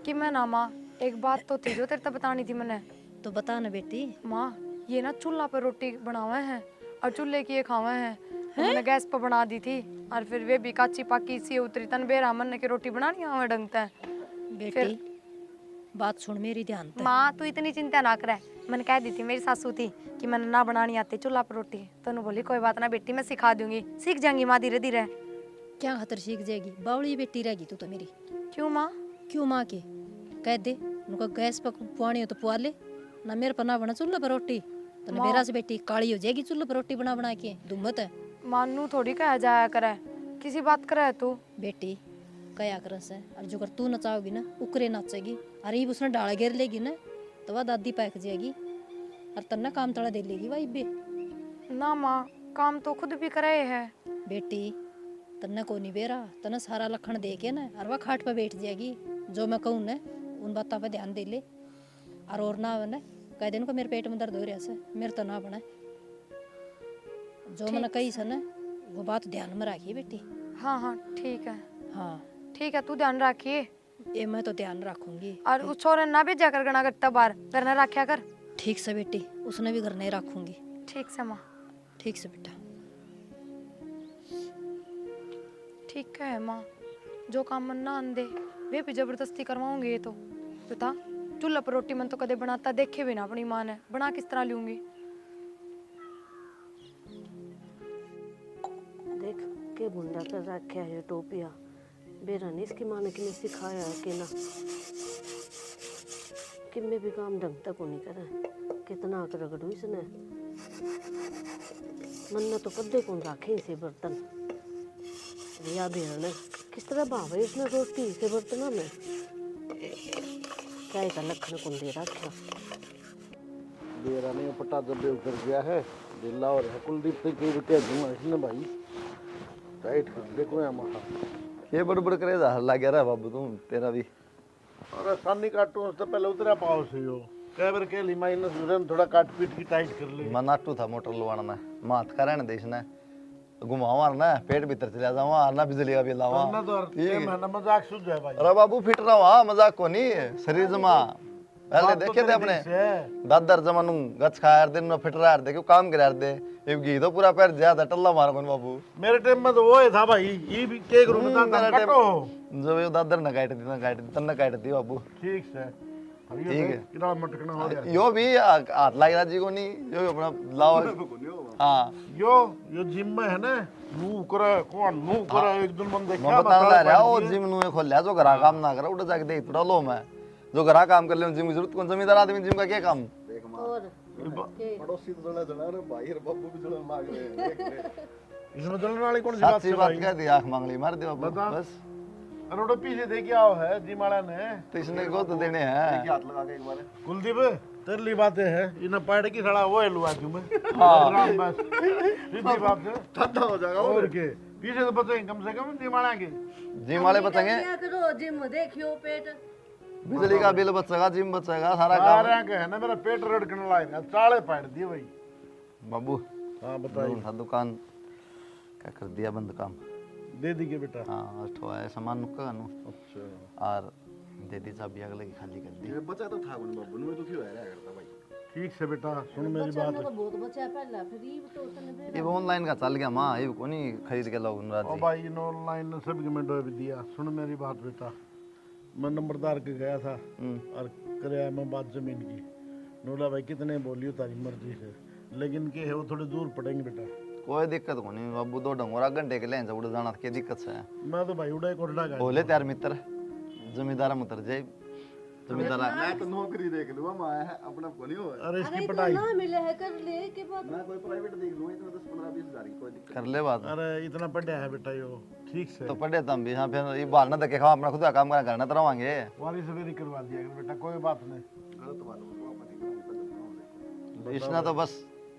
कि मैं ना माँ, एक बात तो थी जो तेरे तो बतानी थी मैंने। तो बता ना बेटी। माँ ये ना चूल्हा पे रोटी बनावे हैं और चूल्हे की ये खावे हैं, तो मैंने गैस पर बना दी थी और फिर वे भी काची पाकी सी उतरी तन बेरा मन की रोटी बनानी हमें ढंगता है। बेटी बात सुन मेरी ध्यान से। माँ तू इतनी चिंता ना करे, मैंने कह दी थी मेरी सासू थी कि मैंने ना बनानी आती चूल्हा पर रोटी, तो उन्होंने बोली कोई बात ना बेटी मैं सिखा दूंगी, सीख जाएंगी माँ धीरे धीरे। क्या खातर सीख जाएगी, बावड़ी बेटी रहेगी तू तो मेरी। क्यों माँ? क्यों माँ के कह दे उनको गैस पर पुआनी हो तो पुआ ले ना, मेरे पर ना बना चूल्हा पर रोटी तो माँ। मेरा से बेटी काली हो जाएगी चूल्हा पर रोटी बना बना के। दुम्मत है मानू थोड़ी कहा जाया करे, किसी बात करे तू। बेटी कया करस है, और जो कर तू नचाओगी ना उकरे नाचेगी, अरे उसने डाला घेर लेगी ना तो वह दादी पैक जाएगी और तन्ना काम तड़ा दे लेगी वही बे। ना माँ काम तो खुद भी करे है। बेटी तन्ने को नहीं बेरा, तन्ने सारा लखन दे के ना और वह खाट पर बैठ जाएगी, जो मैं कहूँ ना उन बातों पे ध्यान दे ले। और ना हो ना कह देन को मेरे पेट में दर्द हो रहा है, मेरे तो ना बना, जो मैंने कही से ना वो बात ध्यान में रखिए बेटी। हाँ हाँ ठीक है। हाँ ठीक है तू ध्यान रखिए। ये मैं तो ध्यान रखूंगी। और उस छोरे ना भेजा कर गना करता बार घर ना रखा कर। ठीक से बेटी, उसने भी घर नहीं रखूंगी। ठीक से माँ। ठीक से बेटा। ठीक है माँ, जो काम मन ना आंदे वे भी जबरदस्ती करवाऊंगी। ये तो बता चूल्हा पर रोटी मन तो कदे बनाता देखे भी ना अपनी माँ ने, बना किस तरह लूंगी। देख के बुंदा कर रखा है टोपिया, बेरा नहीं इसकी माँ ने किन्हें सिखाया है कि ना, कि मैं भी काम ढंग तक को नहीं करे, कितना कर रगड़ू इसने, मन ने तो कद्दे कौन रखे इसे बर्तन, या बेरने किस तरह भाव है इसने रोटी से बर्तनों में, क्या का लखन कौन दे रखा। बेरा ने पटा जब उतर गया है दिल्ला और है कुलदीप से कई रुपया दूंगा इसने भाई टाइट देखो यहाँ महा ये बड़ करे जा हल्ला गया रहा बाबू तुम तेरा भी। अरे सानी काटू उससे पहले उतरा पाओ से यो कई बार कह ली माइनस उधर थोड़ा काट पीट की टाइट कर ले। मैं नाटू था मोटर लवाना में माथ का रहने देश ने घुमावा ना पेट भीतर चला जावा ना बिजली का बिल आवा। ना तो ये महीना मजाक सूझ जाए भाई। अरे बाबू फिट रहा हाँ मजाक को नहीं शरीर जमा पहले देखे थे अपने दादर जमानू गच खाया दिन में फिट रहा दे क्यों काम करा दे ये घी तो पूरा पैर ज्यादा टल्ला मार कौन बाबू। मेरे टाइम में तो वो ही था भाई, ये भी केक रूम था मेरा काटो जब ये दादर न काट दी तन काट दी बाबू। ठीक से ठीक है कितना मटकना हो गया यो भी हाथ लाग रहा जी को नहीं यो अपना लावा। हाँ यो जिम में है ना नू करे कौन नू करे एक दिन मन देखा मैं बता रहा वो जिम नु खोल लिया जो घरा काम ना करे उठ जाके देख थोड़ा लो मैं जो घरा काम कर ले जिम की जरूरत कौन जमींदार आदमी जिम का क्या काम। और पड़ोसी तो जला जला रे भाई रे बाबू भी जलन लाग रहे हैं देख ले। इसमें जलने वाली कौन सी बात सच्ची है बात भाई? कह दी आंख मांगली मार दे बाबू बता। बस अरे उधर पीछे देखे आओ है जिम वाला ने तो इसने को तो देने हैं। हाथ लगा के एक बार कुलदीप तेरे लिए बातें है इन्हें पैड की सड़ा वो है लुआ क्यों मैं हाँ। बस सीधी बात है ठंडा हो जाएगा और के पीछे तो बचेंगे कम से कम जिम वाला के जिम वाले बचेंगे क्या करो जिम देखियो पेट बिजली का बिल बचेगा जिम बचेगा सारा काम। सारा के है ना मेरा पेट रड़कने लायक है चाले पैड दिए भाई। बाबू हाँ बताइए था दुकान क्या कर दिया बंद काम। दे दी के बेटा। हाँ अठवा है सामान नुक्का नु अच्छा और दे दी चाबी अगले की खाली कर दी। ये बचा तो था कौन बाबू ने दुखी हो रहा करता भाई। ठीक से बेटा सुन मेरी बात तो बहुत बचा पहला फिर ये तो उतने ये ऑनलाइन का चल गया माँ ये कोनी खरीद के लोग ओ राजी। भाई इन ऑनलाइन सब में भी दिया सुन मेरी बात बेटा मैं नंबरदार के गया था और कराया मैं बात जमीन की नोला भाई कितने बोलियो तारी मर्जी से लेकिन के है वो थोड़े दूर पड़ेंगे बेटा। कोई दिक्कत को नहीं बाबू दो डंगोरा घंटे के लें उड़ जाना क्या दिक्कत से है। मैं तो भाई उड़ा कोटड़ा का बोले त्यार मित्र जमींदार में उतर जाए जमींदार मैं तो नौकरी देख लूंगा मैं अपना को नहीं हो। अरे इसकी पढ़ाई ना मिले है कर ले के बाद मैं कोई प्राइवेट देख लूंगा इसमें 10-15-20 हज़ार की कोई दिक्कत कर ले बात। अरे इतना पढ़ा है बेटा यो ठीक से तो पढ़े तुम भी हाँ फिर ये बाल ना देखे खाओ अपना खुद का काम करना तो रवांगे। वाली से भी करवा दिया कर बेटा कोई बात नहीं। गलत बात है अपनी करेंगे इसने तो बस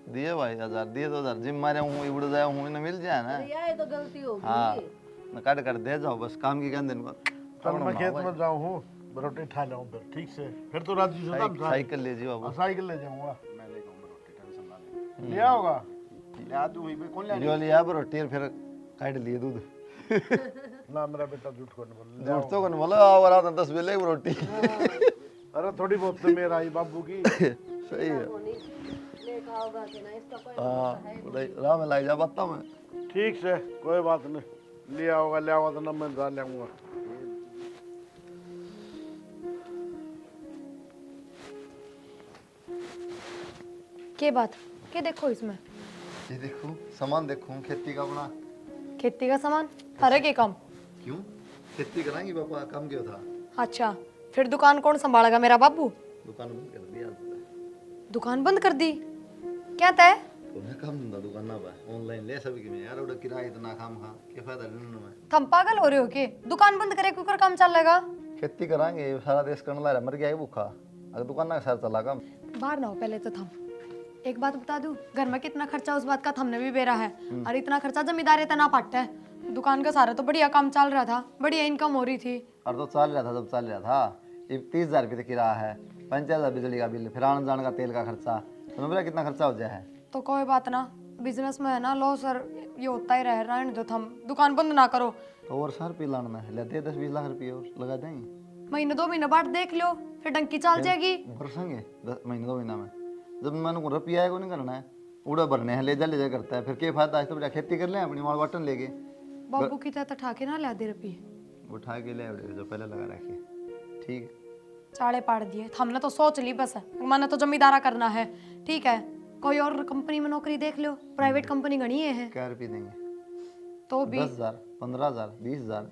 दिए भाई 1000 दिए 2000 जिम मारे हूँ उड़ जाए हूँ इन्हें मिल जाए ना। ये तो गलती होगी। हाँ न काट कर दे जाओ बस काम की क्या दिन को चल मैं खेत में जाऊँ हूँ रोटी खा जाऊँ फिर तो राजी से दाम साइकिल ले जी बाबू। साइकिल ले जाऊँगा मैं लेगा रोटी टेंशन ना ले लिया होगा ले आ तू भी कौन ले जो लिया पर रोटी और फिर काट लिए दूध। ना मेरा बेटा झूठ को नहीं बोल झूठ तो कौन बोला और रात 10 बेले रोटी। अरे थोड़ी बहुत तो मेरा आई बाबू की सही है ले हाँ उधर राह में लाई जा बता मैं ठीक से कोई बात नहीं, लिया होगा तो ना मैं डाल लेऊंगा। के बात के देखो इसमें ये देखो सामान देखो खेती का अपना। खेती का सामान थारे के काम। क्यों खेती कराएंगे पापा, काम क्यों था? अच्छा फिर दुकान कौन संभालेगा मेरा बाबू? दुकान बंद कर दी आज। दुकान बंद कर दी क्या तय? तुम्हें काम धंधा दुकान ना पाए ऑनलाइन ले सभी में यार, उड़ा किराया इतना काम खा क्या फायदा लेने में। तुम पागल हो रहे हो के? दुकान बंद करे कुकर काम चलेगा? खेती कराएंगे सारा देश करने ला रहा, मर गया है भूखा, अगर दुकान ना सर चला काम। बाहर ना हो पहले तो थम। एक बात बता दूं, घर में कितना खर्चा उस बात का हमने भी बेरा है, और इतना खर्चा जमींदारी तना पाटता है। दुकान का सारा तो बढ़िया काम चल रहा था, बढ़िया इनकम हो रही थी। और तो चल रहा था, जब चल रहा था। ये 30,000 रुपये किराया है, 50,000 बिजली का बिल, फिर आने जाने का तेल का खर्चा, तो मेरा कितना खर्चा हो जाए है। तो कोई बात ना, बिजनेस में है ना लॉस सर ये होता ही रह है, जो थम दुकान बंद ना करो। तो और 100 रुपये लाना है, लेते 10-20 लाख रुपये और लगा देंगे। महीने 2 महीने बाद देख लो, फिर डंकी चल जाएगी। भरसेंगे 10 महीने 2 महीना में, जब मैंने को रुपया है को नहीं करना है, उड़ा भरने है, ले जा करता है, फिर क्या फायदा है। तो बेटा खेती कर ले अपनी, माल बटन लेके बाबू की तरह ठाके ना ला दे रुपये, उठा के ले जो पहले लगा रखे। ठीक है चाड़े पाड़ दिए हमने, तो सोच ली बस मैंने तो जमींदारा करना है। ठीक है कोई और कंपनी में नौकरी देख लो, प्राइवेट कंपनी गणी है। क्या रुपये देंगे? तो भी 10,000 15,000 20,000।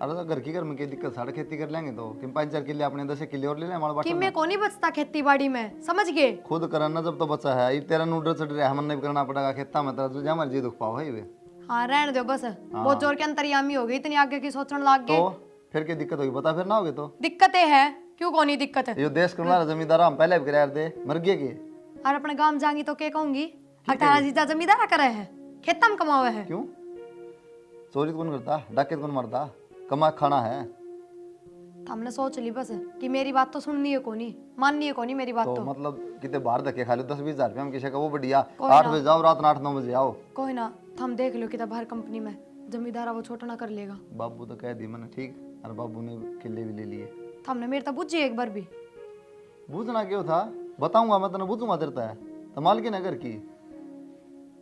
अरे तो घर की घर में क्या दिक्कत, साढ़े खेती कर लेंगे तो कि 5-4 किले अपने 10 किले और ले लें हमारे कि बटन। मैं को नहीं बचता खेती बाड़ी में, समझ गए? खुद करना जब तो बचा है, ये तेरा नूडल चढ़ रहा है, हमने भी करना पड़ेगा खेता में, तो जहाँ मर्जी दुख पाओ है वे। हाँ रहने दो बस, बहुत जोर के अंतर्यामी हो गई, इतनी आगे की सोचने लग गए। तो फिर क्या दिक्कत होगी बता, फिर ना होगी तो। दिक्कतें है क्यों को नहीं दिक्कत है? ये देश करना जमींदार हम पहले भी किराया दे मर गए के। और अपने गांव जाएंगी तो क्या कहूंगी, अठारह जीजा जमींदारा करे है, खेता में कमावे है। क्यों चोरी कौन करता, डाकत कौन मारता, कमा खाना है। हमने सोच ली बस कि मेरी बात तो सुननी है कोनी, माननी है कोनी मेरी बात तो तो। मतलब कितने बाहर धक्के खा लो 10-20 हजार रुपये हम किसी का वो बढ़िया, कोई 8 ना। बजे जाओ रात 8-9 बजे आओ। कोई ना, हम देख लो कि बाहर कंपनी में जमींदारा वो छोटा ना कर लेगा। बाबू तो कह दी मैंने ठीक, और बाबू ने किले भी ले लिए। हमने मेरे तो बुझी एक बार भी। बूझना क्यों था, बताऊंगा मैं तेने, बूझूंगा तेरता है तो मालकिन है घर की।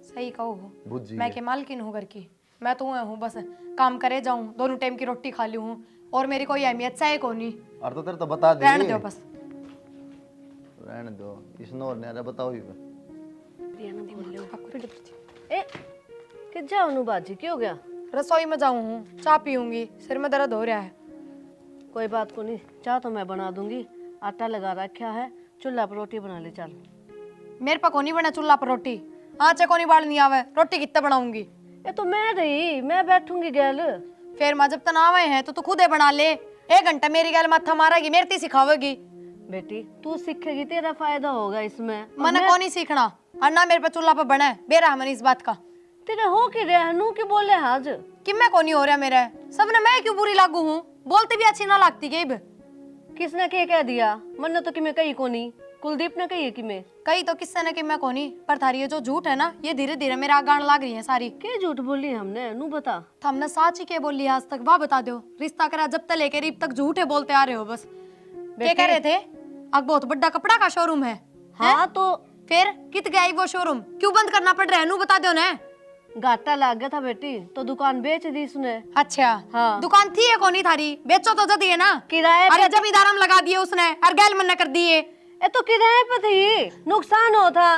सही कहो हो, बुझी मैं के मालकिन हूँ घर की, मैं तो हूँ बस काम करे जाऊँ, दोनों टाइम की रोटी खा लूँ, और मेरी कोई अहमियत चाहे को नहीं। और तो तेरे तो बता दे, रहने दो बस। रहने दो इसनो ने, अरे बताओ ही ए कि जाओ नु बाजी, क्यों हो गया? रसोई में जाऊँ हूँ, चाय पीऊंगी, सिर में दर्द हो रहा है। कोई बात को नहीं, चाह तो मैं बना दूंगी, आटा लगा रखा है, चूल्हा पर रोटी बना ले चल। मेरे पर को नहीं बना चूल्हा पर रोटी, आँचे को नहीं बालनी आवे, रोटी कितने बनाऊंगी? ये तो मैं रही, मैं बैठूंगी गैल। फिर माँ जब तनाव है तो तू खुद ही बना ले, 1 घंटा मेरी गैल माथा मारेगी, मेरे ती सिखावेगी। बेटी तू सीखेगी, तेरा फायदा होगा इसमें। मैंने को नहीं सीखना, और ना मेरे पे चूल्हा पर बना है, बेरा है इस बात का। तेरे हो कि रहनू के बोले आज कि मैं को नहीं हो रहा मेरा, सबने मैं क्यों बुरी लागू हूँ, बोलते भी अच्छी ना लगती गेब। किसने के कह दिया? मन तो कि मैं कही को नहीं, कुलदीप ने कही कि मैं कही तो किससे ने कि मैं को नहीं, पर थारी ये जो झूठ है ना, ये धीरे धीरे मेरा गान लाग रही है सारी। के झूठ बोली हमने, नू बता। तो हमने सच ही के बोली आज तक, वाह बता दो। रिश्ता करा जब तक लेके रीब तक झूठे बोलते आ रहे हो बस। क्या कह रहे थे? अब बहुत बड़ा कपड़ा का शोरूम है। हाँ तो फिर कित गई वो शोरूम, क्यों बंद करना पड़ रहा है, नू बता दो ना। घाटा लग गया था बेटी, तो दुकान बेच दी उसने। अच्छा हाँ। दुकान थी है कोनी थारी, बेचो तो जदी है ना, किराए पे। अरे जमींदार हम लगा दिए उसने, और गैल मन्ना कर दिए। ए तो किराए पे थी, नुकसान हो था,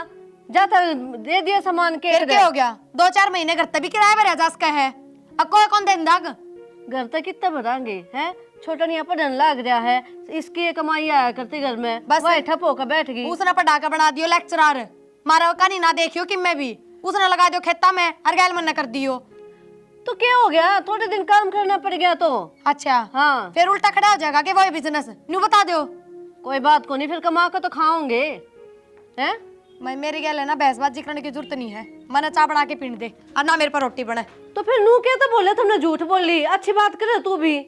जाता दे दिया सामान के। फिर क्या हो गया, 2-4 महीने घर तक भी किराया भरा जा सका है, अब कोई कौन देंदा? घर तक कितना भरांगे हैं, छोटा नहीं पढ़न लग रहा है, इसकी ये कमाई आया करती घर में, बस। वही ठप होकर बैठ गई। उसने पढ़ा के बना दियो लेक्चरर, मारा का नहीं ना देखियो कि मैं भी, उसने लगा दियो खेता में, और गैल मन्ना कर दियो। तो क्या हो गया, थोड़े दिन काम करना पड़ गया तो। अच्छा हाँ फिर उल्टा खड़ा हो जाएगा कि वही बिजनेस, न्यू बता दो। कोई बात को नहीं, फिर कमा कर तो खाओगे हैं। मैं मेरी गैल है ना बहसबाजी करने की जरूरत नहीं है, मैंने चाय बना के पीने दे, और ना मेरे पर रोटी बने। तो फिर नू क्या तो बोले, तुमने झूठ बोली, अच्छी बात करे तू भी,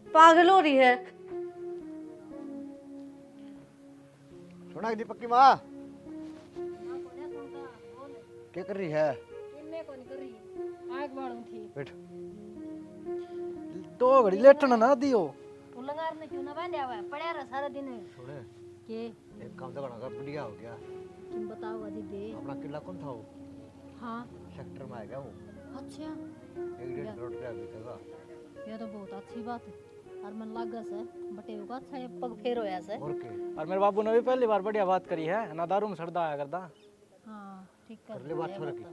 पागल हो रही है। सुना दीपक की माँ क्या कर रही है? बैठ, 2 घड़ी लेटना ना दियो। क्यों ना बांधे आवा, पड़या रहा सारा दिन। छोड़े के एक काम तो करना का बढ़िया हो गया। तुम बताओ अजी दे। अपना किला कौन था वो? हाँ सेक्टर में आएगा वो। अच्छा 1.5 करोड़ रुपया बिकेगा। ये तो बहुत अच्छी बात है। और मन लगा से बटे होगा अच्छा ये पग फेर होया से। और के और मेरे बाबू ने भी पहली बार बढ़िया बात करी है ना, दारू में सड़दा आया करदा। हाँ ठीक कर कर ले बात छोरा की।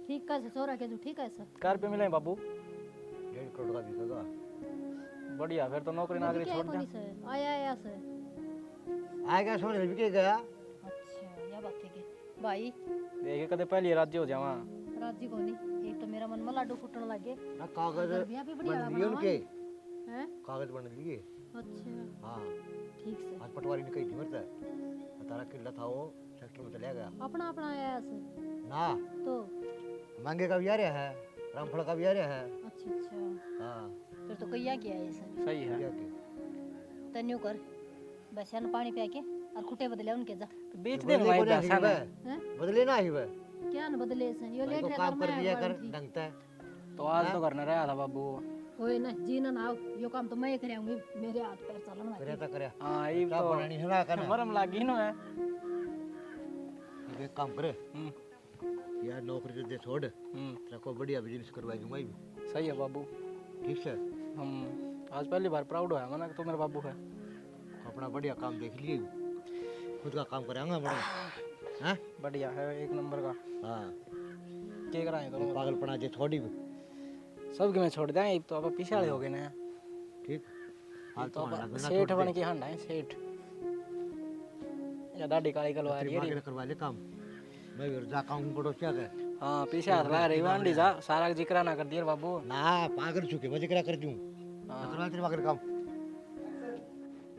ठीक है छोरा के जो ठीक है सर। कार पे मिले बाबू 1.5 करोड़ का बिकेगा। बढ़िया, फिर तो नौकरी नाकरी क्या छोड़ कोनी दे। से आया आया से। आएगा सोने बिके गया। अच्छा ये बात है कि भाई देखे कदे पहली राज्य हो जावा। राजी कोनी एक तो मेरा मन में लाडू फुटने लगे। ना कागज बिया भी बढ़िया बन लिए उनके। हैं कागज बन लिए। अच्छा हाँ ठीक से आज पटवारी ने कही थी मरता तारा किला था वो सेक्टर में चला गया अपना अपना आया से ना। तो मांगे का भी आ रहा है, रामफल का भी आ रहा है। अच्छा अच्छा हाँ फिर तो कैया किया है सर। सही है। क्या के तन्यू कर बस यान पानी पिया के और खुटे बदले उनके जा। तो बेच बदले दे को भाई नहीं पैसा हिबे। हैं बदले ना ही वे क्या न बदले से यो भाई लेट को है काम कर लिया कर थी। ढंगता है। तो आज तो करना रहा था बाबू। ओए ना जीना ना आओ यो काम तो मैं कराऊंगी मेरे हाथ पैर चलन करे लगे। तो करे हाँ ये क्या तो बनानी है ना करना। मरम लागी ना है। एक काम करे हम्म, यार नौकरी तो दे छोड़ तेरा को बढ़िया बिजनेस करवा दूंगा ये। सही है बाबू। ठीक से हम आज पहली बार प्राउड हुआ मना तो मेरे बाबू है। अपना बढ़िया काम देख लिए खुद का काम करेंगे बड़ा हैं। बढ़िया है एक नंबर का। हाँ क्या कराए करो पागलपना जे छोड़ी भी। सबके में छोड़ दें तो अब पीछे वाले हो गए ना। ठीक हाल तो तो हमारा अब बिना सेठ छोड़ बन दे। के हंडा है सेठ। या दाढ़ी काली करवा तेरी रही माँ है। के करवा ले काम मैं भी जा काम पड़ो क्या कर हाँ पीछे हाथ ला रही वांडी जा सारा जिक्र ना कर दिया बाबू। ना पागल चुके मैं जिक्र कर दूं करवा तेरी माँ के काम।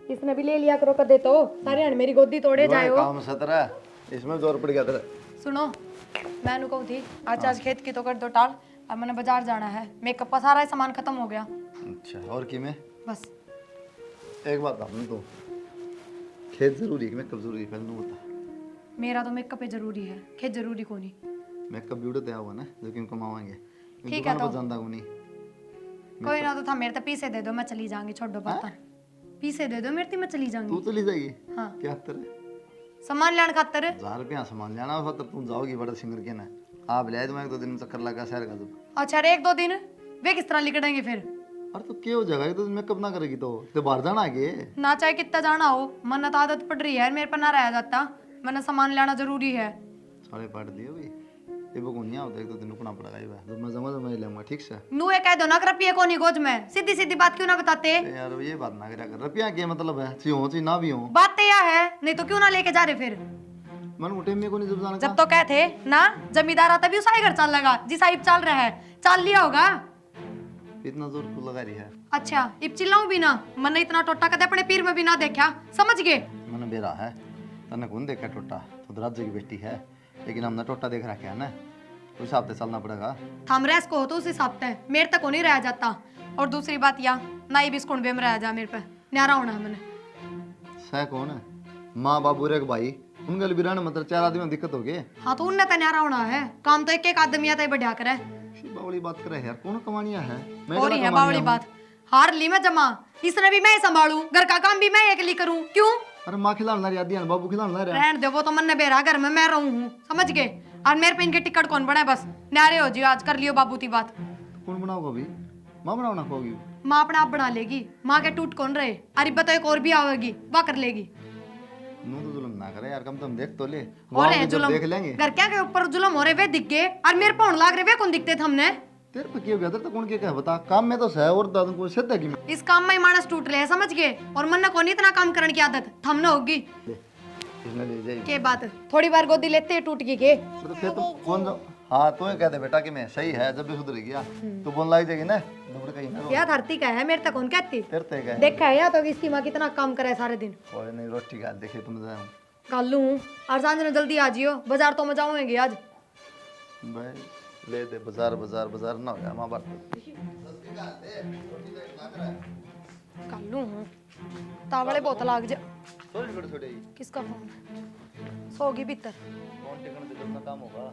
इसने भी ले लिया करो कदे तो सारे हन मेरी गोदी तोड़े जाए हो। काम 17 इसमें जोर पड़ गया तेरा। सुनो मैं कहूँ थी आज खेत की तो कर दो टाल अब मैंने बाजार जाना है। मेकअप का सारा सामान खत्म हो गया अच्छा और की में बस। एक बात आपने तो खेत जरूरी है कि मेकअप जरूरी है पहले बता। मेरा तो मेकअप ही जरूरी है खेत जरूरी को नहीं। मेकअप ब्यूटी तैयार हुआ ना जो कि कमावाएंगे ठीक है तो। जानता को नहीं। कोई ना तो था मेरे तो पीसे दे दो मैं चली जाऊंगी छोड़ो बर्तन पीसे दे दो मेरे तो मैं चली तू जाऊंगी। चली जाएगी हाँ क्या तेरे सामान लेने खातर 1000 रुपया सामान लेना हो तो तुम जाओगी बड़ा सिंगर के ना आप ले आए तुम्हें 1-2 दिन में चक्कर लगा शहर का जब। अच्छा रे 1-2 दिन वे किस तरह लिकड़ेंगे फिर। अरे तो क्या हो जाएगा तो मेकअप ना करेगी तो बाहर जाना आगे। ना चाहे कितना जाना हो मन तो आदत पड़ रही है मेरे पर ना रह जाता मैंने सामान लेना जरूरी है। साढ़े पाट दिए भाई ये वो नहीं होता 1-2 दिन रुकना पड़ेगा ये जब मैं जमा मैं लूंगा ठीक से। नूए कह दो ना रुपये को नहीं गोज में सीधी सीधी बात क्यों ना बताते। ए यार ये बात ना करा कर रुपया क्या मतलब है ची हो ची ना भी हो बातें या है नहीं तो क्यों ना लेके जा रहे फिर। मन उठे मेरे को नहीं जब जाना जब तो कहते ना जमींदार आता भी उसाई घर चल लगा जी साहिब चल रहा है चल लिया होगा। इतना जोर तो लगा रही है अच्छा इब चिल्लाऊं भी ना मैंने इतना टोटा कदे अपने पीर में भी ना देखा समझ गए। मैंने बेरा है तने कौन देखा टोटा तो राज्य की बेटी है लेकिन हमने टोटा देख रखा है ना उस हिसाब से चलना पड़ेगा। थम रेस को हो तो उस हिसाब से मेरे तक को नहीं रह जाता। और दूसरी बात या ना ही बिस्कुट बेम रह जा मेरे पे न्यारा होना है मैंने। सह कौन है माँ बाबू रे भाई उनके लिए भी रहने मतलब 4 आदमी में दिक्कत हो गई। हाँ तो उनने तो न्यारा होना है काम तो एक आदमी आता है बढ़िया करे। बावली बात करे यार कौन कमानिया है और ही है बावली बात हार ली मैं जमा इसने भी मैं संभालूं घर का काम भी मैं अकेली करूं क्यों। अरे माँ खिलाना रही आदि बाबू खिलाना रहा रहने दो वो तो मन ने बेरा घर में मैं रहूं हूं समझ गए। और मेरे पे इनके टिकट कौन बना है बस न्यारे हो जियो आज कर लियो बाबू की बात। कौन बनाओगा अभी माँ बनाना खोगी माँ अपना आप बना लेगी माँ के टूट कौन रहे अरे बताओ एक और भी आवेगी वह कर लेगी। नू तो जुल्म ना करे यार कम तुम देख तो ले हो वहाँ रहे भी हैं जब जुलम देख लेंगे घर क्या के ऊपर जुलम हो रहे वे दिख गए और मेरे पौन लाग रहे वे कौन दिखते थे हमने। तेरे पे क्या हो गया तेरे तो कौन क्या बता काम में तो सह और दादू को सिद्ध है कि इस काम में ही मानस टूट रहे हैं समझ गए और मन ने कौन इतना काम करने की आदत थमने होगी। इसने ले जाएगी के बात थोड़ी बार गोदी लेते हैं टूट गई के। तो फिर तुम कौन जाओ हाँ तो कह दे बेटा कि मैं सही है जब भी सुधरेगी तो बोल लाई जाएगी ना दुबड़ कहीं ना या धरती का है मेरे तक कौन कहती तेरे ते कह देखा है या तो इसकी माँ कितना काम करे सारे दिन। कोई नहीं रोटी खा देखे तुम जाओ कर लूं और सांझ ने जल्दी आ जियो बाजार तो मैं जाऊंगी आज। भाई ले दे बाजार बाजार बाजार ना हो गया माँ बाप कर लूं तावड़े बहुत लाग जा। छोटे छोटे छोटे किसका फोन है सोगी भीतर कौन टिकन दे अपना काम होगा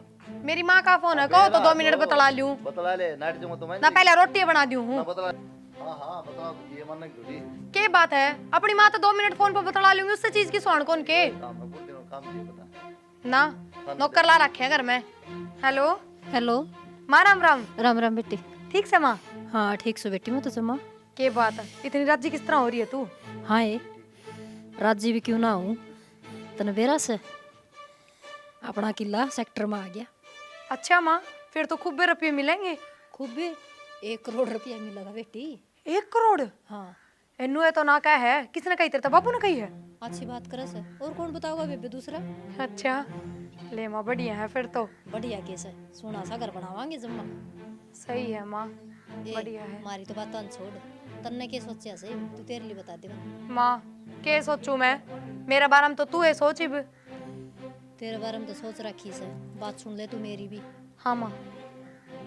मेरी माँ का फोन है कहो तो 2 मिनट बतला लूं बतला ले नाइट जो तो मैं ना पहले रोटी बना दूं ना हूँ। बतला हाँ हाँ बताओ ये मानने की के बात है अपनी माँ तो 2 मिनट फोन पर बतला लूंगी उससे चीज की सोन कौन के काम में पूरे दिनों काम नहीं पता ना नौकर ला रखे हैं घर में। हेलो हेलो माँ राम राम। राम राम बेटी। ठीक से माँ? हाँ ठीक सो बेटी मैं तो जमा। के बात है इतनी राजी किस तरह हो रही है तू? हाँ ये राजी भी क्यों ना हूँ तने बेरा से अपना किला सेक्टर में आ गया। अच्छा माँ फिर तो खूब रुपये मिलेंगे। खूब भी 1 करोड़ रुपया मिलेगा बेटी। 1 करोड़? हाँ इन्नू है तो ना क्या है किसने कही तेरे तो बाबू ने कही है। अच्छी बात करे से और कौन बताओगा बेबे दूसरा। अच्छा ले माँ बढ़िया है फिर तो। बढ़िया केस है सोना सा घर बनावांगे जम्मा। सही है माँ ए, बढ़िया है। मारी तो बात छोड़ तन्ने के सोचा से तू तेरे लिए बता दे मैं। माँ के सोचू मैं मेरे बारे में तो तू है सोची भी। तेरे बारे में तो सोच रखी से बात सुन ले तू मेरी भी। हाँ माँ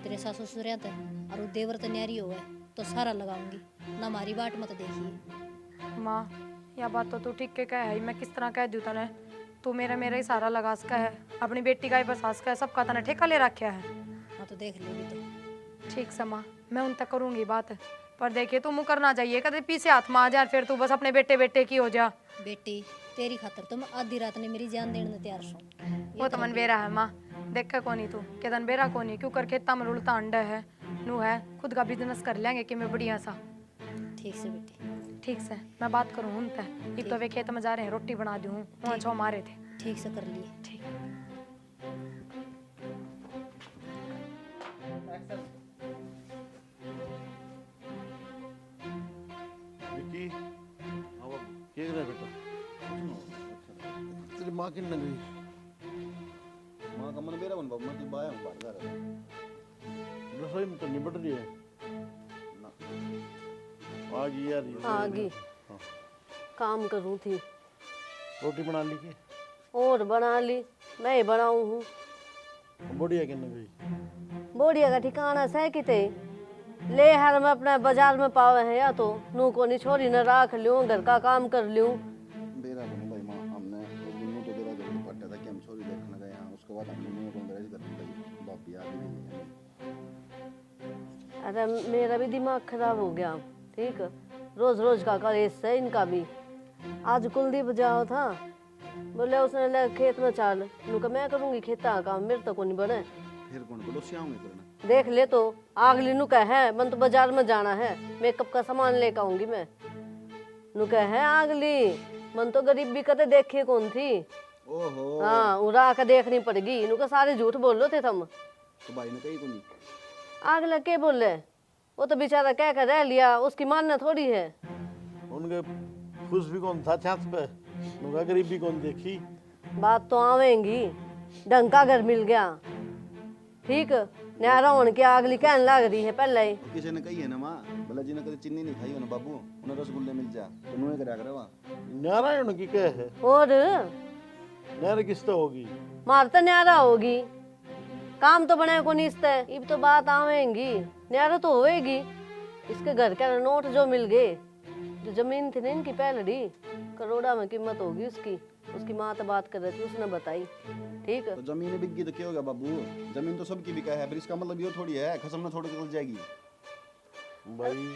तेरे सासु ससुर थे और वो देवर तो न्यारी हो गए तो सारा लगाऊंगी ना हमारी बाट मत देखिए। माँ यह बात तो तू ठीक के कह है मैं किस तरह कह दूँ तने तू मेरा ही सारा लगा सका है अपनी बेटी का ही बसास का है सबका तने ठेका ले रखा है। हाँ तो देख ले भी तो ठीक से माँ मैं उन तक करूँगी बात पर देखिए तू मुँह करना चाहिए कदे पीछे हाथ में आ जा फिर तू बस अपने बेटे बेटे की हो जा। बेटी तेरी खातर तो मैं आधी रात ने मेरी जान देने को तैयार हूँ। वो तो मन बेरा है माँ देख के कोनी तू के दन बेरा कोनी क्यों कर खेता में उल्टा अंडा है नू है खुद का बिजनेस कर लेंगे कि मैं बढ़िया सा। ठीक से बेटी ठीक से मैं बात करूँ उनसे एक तो वे खेत में जा रहे हैं रोटी बना दूँ वहाँ छो मारे थे। ठीक से कर लिए। ठीक विक्की अब क्या कर रहा है बेटा? तेरी माँ किन लग गई? माँ का मन बेरा बन बाबू मैं तो बाया हूँ बाहर जा रहा रसोई में तो निपट रही है ना आ गई यार ये। आ गई हाँ। काम करूँ थी रोटी बना ली के और बना ली मैं ही बनाऊँ हूँ। बढ़िया किन लग गई? बोड़िया का ठिकाना से किते ले हर में अपना बाजार में पावे है या तो नू को छोरी न राख लूँ घर का काम कर लूँ। बेरा बनी भाई माँ हमने उस दिन तो बेरा जरूर पट्टा था कि हम छोरी देखने गए हैं उसके बाद हमने मुँह को मेरा करने लगी बाप याद ही नहीं है। अरे मेरा भी दिमाग खराब हो गया ठीक रोज रोज का कलेश है इनका भी। आज कुलदीप जाओ था बोले उसने ले खेत में चाल नू का मैं करूँगी खेता का काम मेरे तो को नहीं बने। फिर कौन बोलो सियाऊंगे करना देख ले तो आगली नु कह है मन तो बाजार में जाना है मेकअप का सामान लेकर आऊंगी मैं। नु कह है आगली मन तो गरीबी कदे देखे कौन थी। ओहो हाँ उड़ा के देखनी पड़ेगी नु का सारे झूठ बोल लो थे तुम। तो भाई ने कही को नहीं आगला के बोले वो तो बेचारा कह कर रह लिया उसकी मानना थोड़ी है। उनके खुश भी कौन था छात पे उनका गरीबी कौन देखी। बात तो आवेंगी ढंग का घर मिल गया ठीक न्यारा होने की आगली कहने लग रही है पहले ही। किसी ने कही है ना माँ भला जी ने कभी चीनी नहीं खाई हो ना बाबू उन्हें रसगुल्ले मिल जा तो मुँह करा करे वहाँ नारायण की क्या है? और नारे किस तो होगी? मार तो न्यारा होगी काम तो बने को नहीं इब तो बात आवेंगी न्यारा तो होएगी। इसके घर का नोट जो मिल गए जो जमीन थी ना इनकी पहलड़ी करोड़ा में कीमत होगी उसकी माँ तो बात कर रही थी उसने बताई ठीक है। तो जमीन बिक तो क्या होगा बाबू जमीन तो सबकी बिका है फिर इसका मतलब ये थोड़ी है खसम ना छोड़ के चल जाएगी। भाई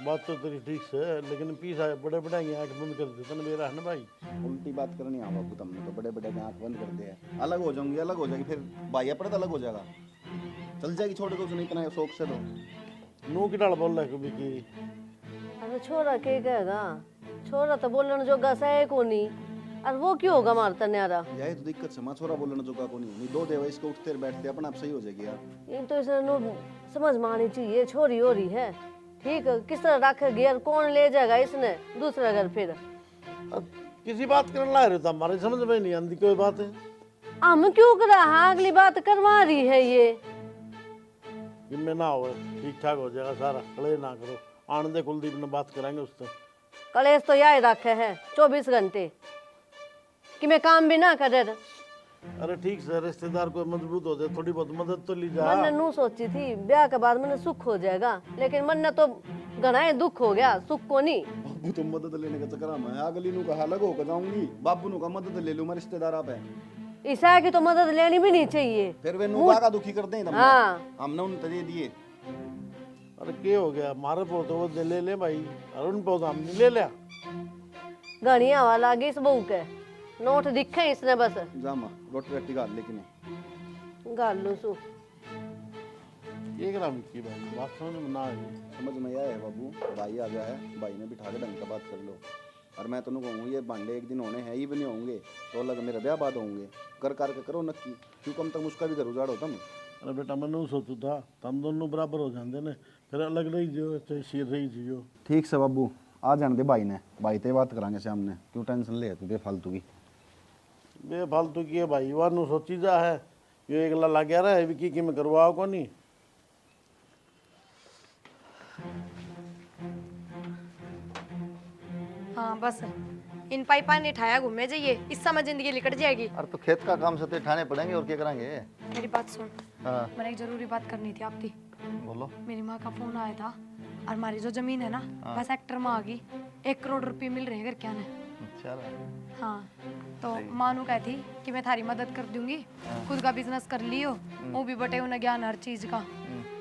बात तो तेरी ठीक है लेकिन पीस आए बड़े बड़े की आंख बंद कर देते ना मेरा है ना भाई। उल्टी बात करनी है बाबू तुमने तो बड़े बड़े की आंख बंद कर दिया अलग हो जाऊंगी अलग हो जाएगी फिर भाई पड़े तो अलग हो जाएगा चल जाएगी छोड़ के उसने इतना शौक से तो नू की डाल बोल रहा है कभी की। अरे छोरा के कहेगा छोरा तो बोलने जोगा सहे को नहीं और वो क्यों होगा मारता न्यारा। यही तो दिक्कत है छोरा बोलने जो का को नहीं दो देवा इसको उठते बैठते अपना आप सही हो जाएगी यार। ये तो इसे नो समझ में आनी चाहिए छोरी हो रही है ठीक है किस तरह रखेगी यार कौन ले जाएगा इसने दूसरा घर फिर। अब किसी बात करने ला रहे तो हमारे समझ में नहीं आती कोई बात है। हम क्यों करा हाँ अगली बात करवा रही है ये जिम्मे ना हो ठीक ठाक हो जाएगा सारा कले ना करो आनंद कुलदीप ने बात कराएंगे उससे। कलेश तो यही रखे है 24 घंटे कि मैं काम भी ना करे। अरे ठीक से रिश्तेदार को मजबूत हो जाए थोड़ी बहुत मदद तो ली जा। मैंने नू सोची थी ब्याह के बाद मैंने सुख हो जाएगा लेकिन मन ने तो घना ही दुख हो गया सुख को नहीं। बाबू तुम मदद लेने का चक्कर में अगली नु कहा अलग होकर जाऊंगी बाबू नु का मदद ले लूं मैं रिश्तेदार आप है ईसा की तो मदद लेनी भी नहीं चाहिए फिर वे नु का दुखी कर दें हाँ हमने उन दे दिए अरे के हो गया मारे पोते वो दे ले भाई, अरे उन पौधा हमने ले लिया। घनी हवा लागी इस बहू के, नोट दिखे इसने बस जा माँ रोटी रट्टी गाल लेकिन गालू सु। ये ग्राम की भाई बात समझ में ना आई। समझ में आया है बाबू, भाई आ गया है, भाई ने बिठा के ढंग से बात कर लो। और मैं तेन कहूँ ये भांडे एक दिन होने हैं ही भी नहीं होंगे, तो अलग मेरा ब्याह बाद होंगे। कर के करो नक्की, क्यों कम तक उसका भी घर उजाड़ होता मैं। अरे बेटा मैंने सोचू था तुम दोनों बराबर हो जाते ने, फिर अलग रही जियो चाहे सिर रही जियो। ठीक से बाबू आ जान दे भाई ने, भाई ते बात करांगे सामने, क्यों टेंशन ले तू बेफालतू की। बेफालतू की है भाई, वानू सोची जा है ये एक लग गया रहा है विकी की मैं करवाओ को नहीं। हाँ बस इन पाइपा ने ठाया घूमे जाइए, इस समय जिंदगी लिकट जाएगी। अरे तो खेत का काम से तो ठाने पड़ेंगे और क्या करेंगे। मेरी बात सुन, हाँ मैंने एक जरूरी बात करनी थी आपकी। बोलो। मेरी माँ का फोन आया था और हमारी जो जमीन है ना वह सेक्टर में आ गई, 1 करोड़ रुपए मिल रहे हैं घर क्या ने। चल हाँ तो मानू कहती कि मैं थारी मदद कर दूंगी, खुद का बिजनेस कर लियो, वो भी बटे उन्हें ज्ञान हर चीज का।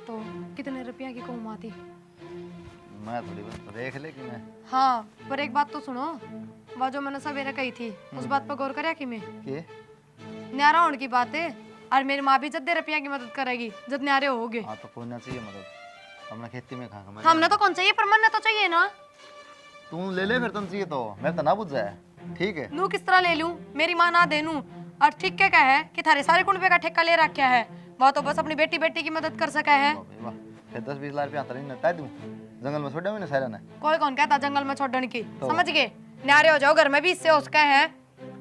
तो कितने रुपया की कहूँ आती। मैं थोड़ी बहुत देख ले कि मैं हाँ पर एक बात तो सुनो, वह जो मैंने सवेरे कही थी उस बात पर गौर करे कि मैं के न्यारा होने की बात है, और मेरी माँ भी जद्दे रुपया की मदद करेगी जब न्यारे होगे। हाँ तो कोई ना चाहिए मदद, हमने खेती में खा खा हमने तो कौन चाहिए पर मन तो चाहिए ना। तू ले ले फिर तुम चाहिए तो मैं तो ना बुझ जाए। ठीक है नू किस तरह ले लूं, मेरी माँ ना दे नू। और ठीक क्या है कि थारे सारे कुंडे का ठेका ले रखा है, वह तो बस अपनी बेटी बेटी की मदद कर सका है। वाह फिर 10-20 लाख रुपया नहीं नता दूं, जंगल में छोड़ा मैंने सारा ने। कोई कौन कहता जंगल में छोड़ने की, समझ गए। न्यारे हो जाओ, घर में भी इससे हो सका है।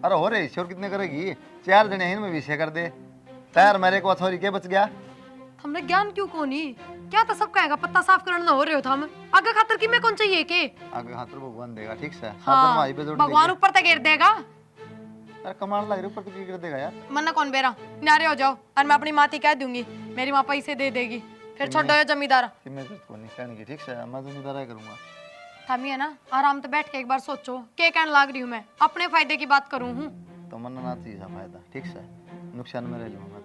अरे हो रे शोर कितने करेगी, 4 जने हैं में भी कर दे तैयार। मेरे को छोरी के बच गया। हमने ज्ञान क्यों कोनी, क्या तो सब कहेगा पत्ता साफ करना ना हो रहे हो था हम आगे खातर की मैं कौन चाहिए के। आगे खातर भगवान देगा। ठीक से हाँ, भगवान ऊपर तक गिर देगा। अरे कमाल लग रही ऊपर तक गिर देगा यार। मन्ना कौन बेरा, न्यारे हो जाओ और मैं अपनी माती कह दूंगी, मेरी माँ पैसे दे देगी, फिर छोड़ दो जमींदार। कि मैं जरूरत को नहीं कहने की। ठीक से मैं जमींदार करूंगा। थमी है ना, आराम से बैठ के एक बार सोचो क्या कहने लाग रही हूँ मैं, अपने फायदे की बात करूँ हूँ तो मन ना चाहिए फायदा। ठीक से नुकसान में रह लूंगा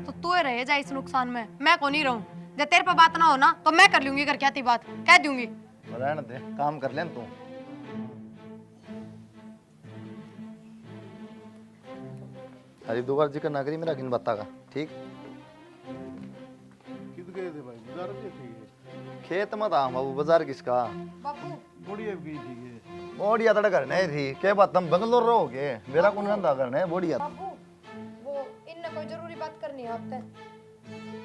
तो तू रहे जा इस नुकसान में, मैं को नहीं रहूं। जब तेरे पे बात ना हो ना तो मैं कर लूंगी, घर क्या थी बात कह दूंगी। रहने दे, काम कर ले तू। अरे 2 बार जिक्र ना करी मेरा किन बत्ता का। ठीक कित गए थे भाई, बाजार में थी खेत में था बाबू, बाजार किसका। बाबू बढ़िया गई थी। बोड़िया तड़ घर नहीं थी के बात तुम बंगलोर रहोगे, मेरा कौन रंधा करने बोड़िया। बाबू वो इनने कोई जरूरी बात करनी है आपसे।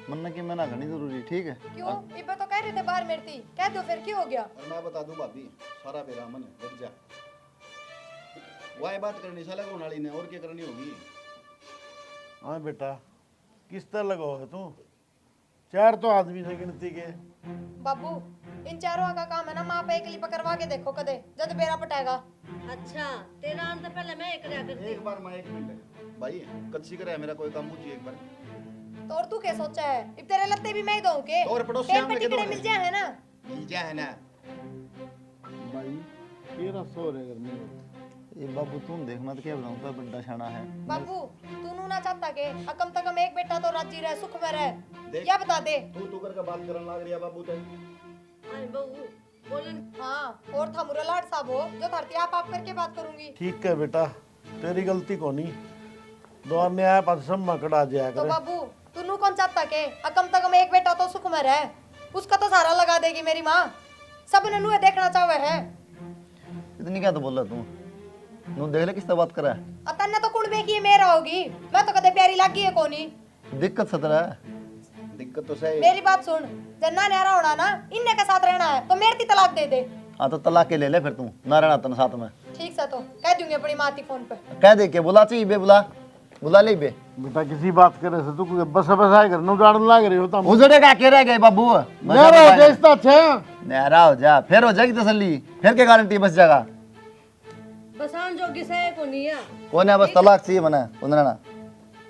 मन की मना करनी जरूरी। ठीक है क्यों इब्बे तो कह रहे थे बाहर मेरी थी, कह दो फिर क्यों हो गया। और मैं बता दूं भाभी, सारा बेरा मन लग जा। वह बात करनी साला को नाली ने, और क्या करनी होगी। हाँ बेटा किस तरह लगा है तू, 4 तो आदमी से गिनती के। बाबू इन चारों का काम है ना, माँ पे एक लिपा करवा के देखो कदे जब बेरा पटाएगा। अच्छा तेरा आने से पहले मैं एक करती। एक बार मैं 1 मिनट भाई कच्ची करे मेरा कोई काम पूछिए एक बार। तो और तू क्या सोचा है, अब तेरे लत्ते भी मैं ही दूं के, और पड़ोसी तेल हम पे लेके टिकड़े दो। मिल जाए है ना। मिल जा है ना। भाई तेरा सो रहे घर में। ये बाबू तुम देख मत क्या बनाऊं तो बड्डा छाना है। बाबू तू ना चाहता के कम से कम एक बेटा तो राजी रहे, सुख में रहे, देख। क्या बता दे। तू करके बात करने लग रही है बाबू ते। हाँ बहू बोले हाँ और था मुरा लाड साहब हो जो धरती आप करके बात करूंगी। ठीक है बेटा तेरी गलती को नहीं, द्वार ने आया पास सम्मा कड़ा जाया तो करे। बाबू तू कौन चाहता के कम से कम एक बेटा तो सुख में रहे, उसका तो सारा लगा देगी मेरी माँ, सब ने नुए देखना चाहे है। इतनी क्या तो बोल रहा तू, नू देख ले किस तरह बात करा है। अतन्ने तो कुंड में की मेरा होगी, मैं तो कदे प्यारी लगी है कोनी। दिक्कत सतरा है। दिक्कत तो सही। मेरी बात सुन, जन्ना न्यारा होना ना इनने के साथ रहना है तो मेरी ती तलाक दे दे। हाँ तो तलाक के ले ले फिर तू, ना रहना तन साथ में। ठीक से तो कह दूंगी अपनी माती फोन पे। कह दे के बुला चाहिए बे, बुला ले बे। बेटा किसी बात करे से तू बस बसाए घर नु जाड़न लाग रही हो तुम। उजड़े का के रह गए बाबू। मेरा हो जाए इसका अच्छा नहरा हो जा, फिर हो जाएगी तसल्ली, फिर के गारंटी बस जाएगा। बसान जोगी से को नहीं है। कौन है बस तलाक चाहिए मना उन्हें।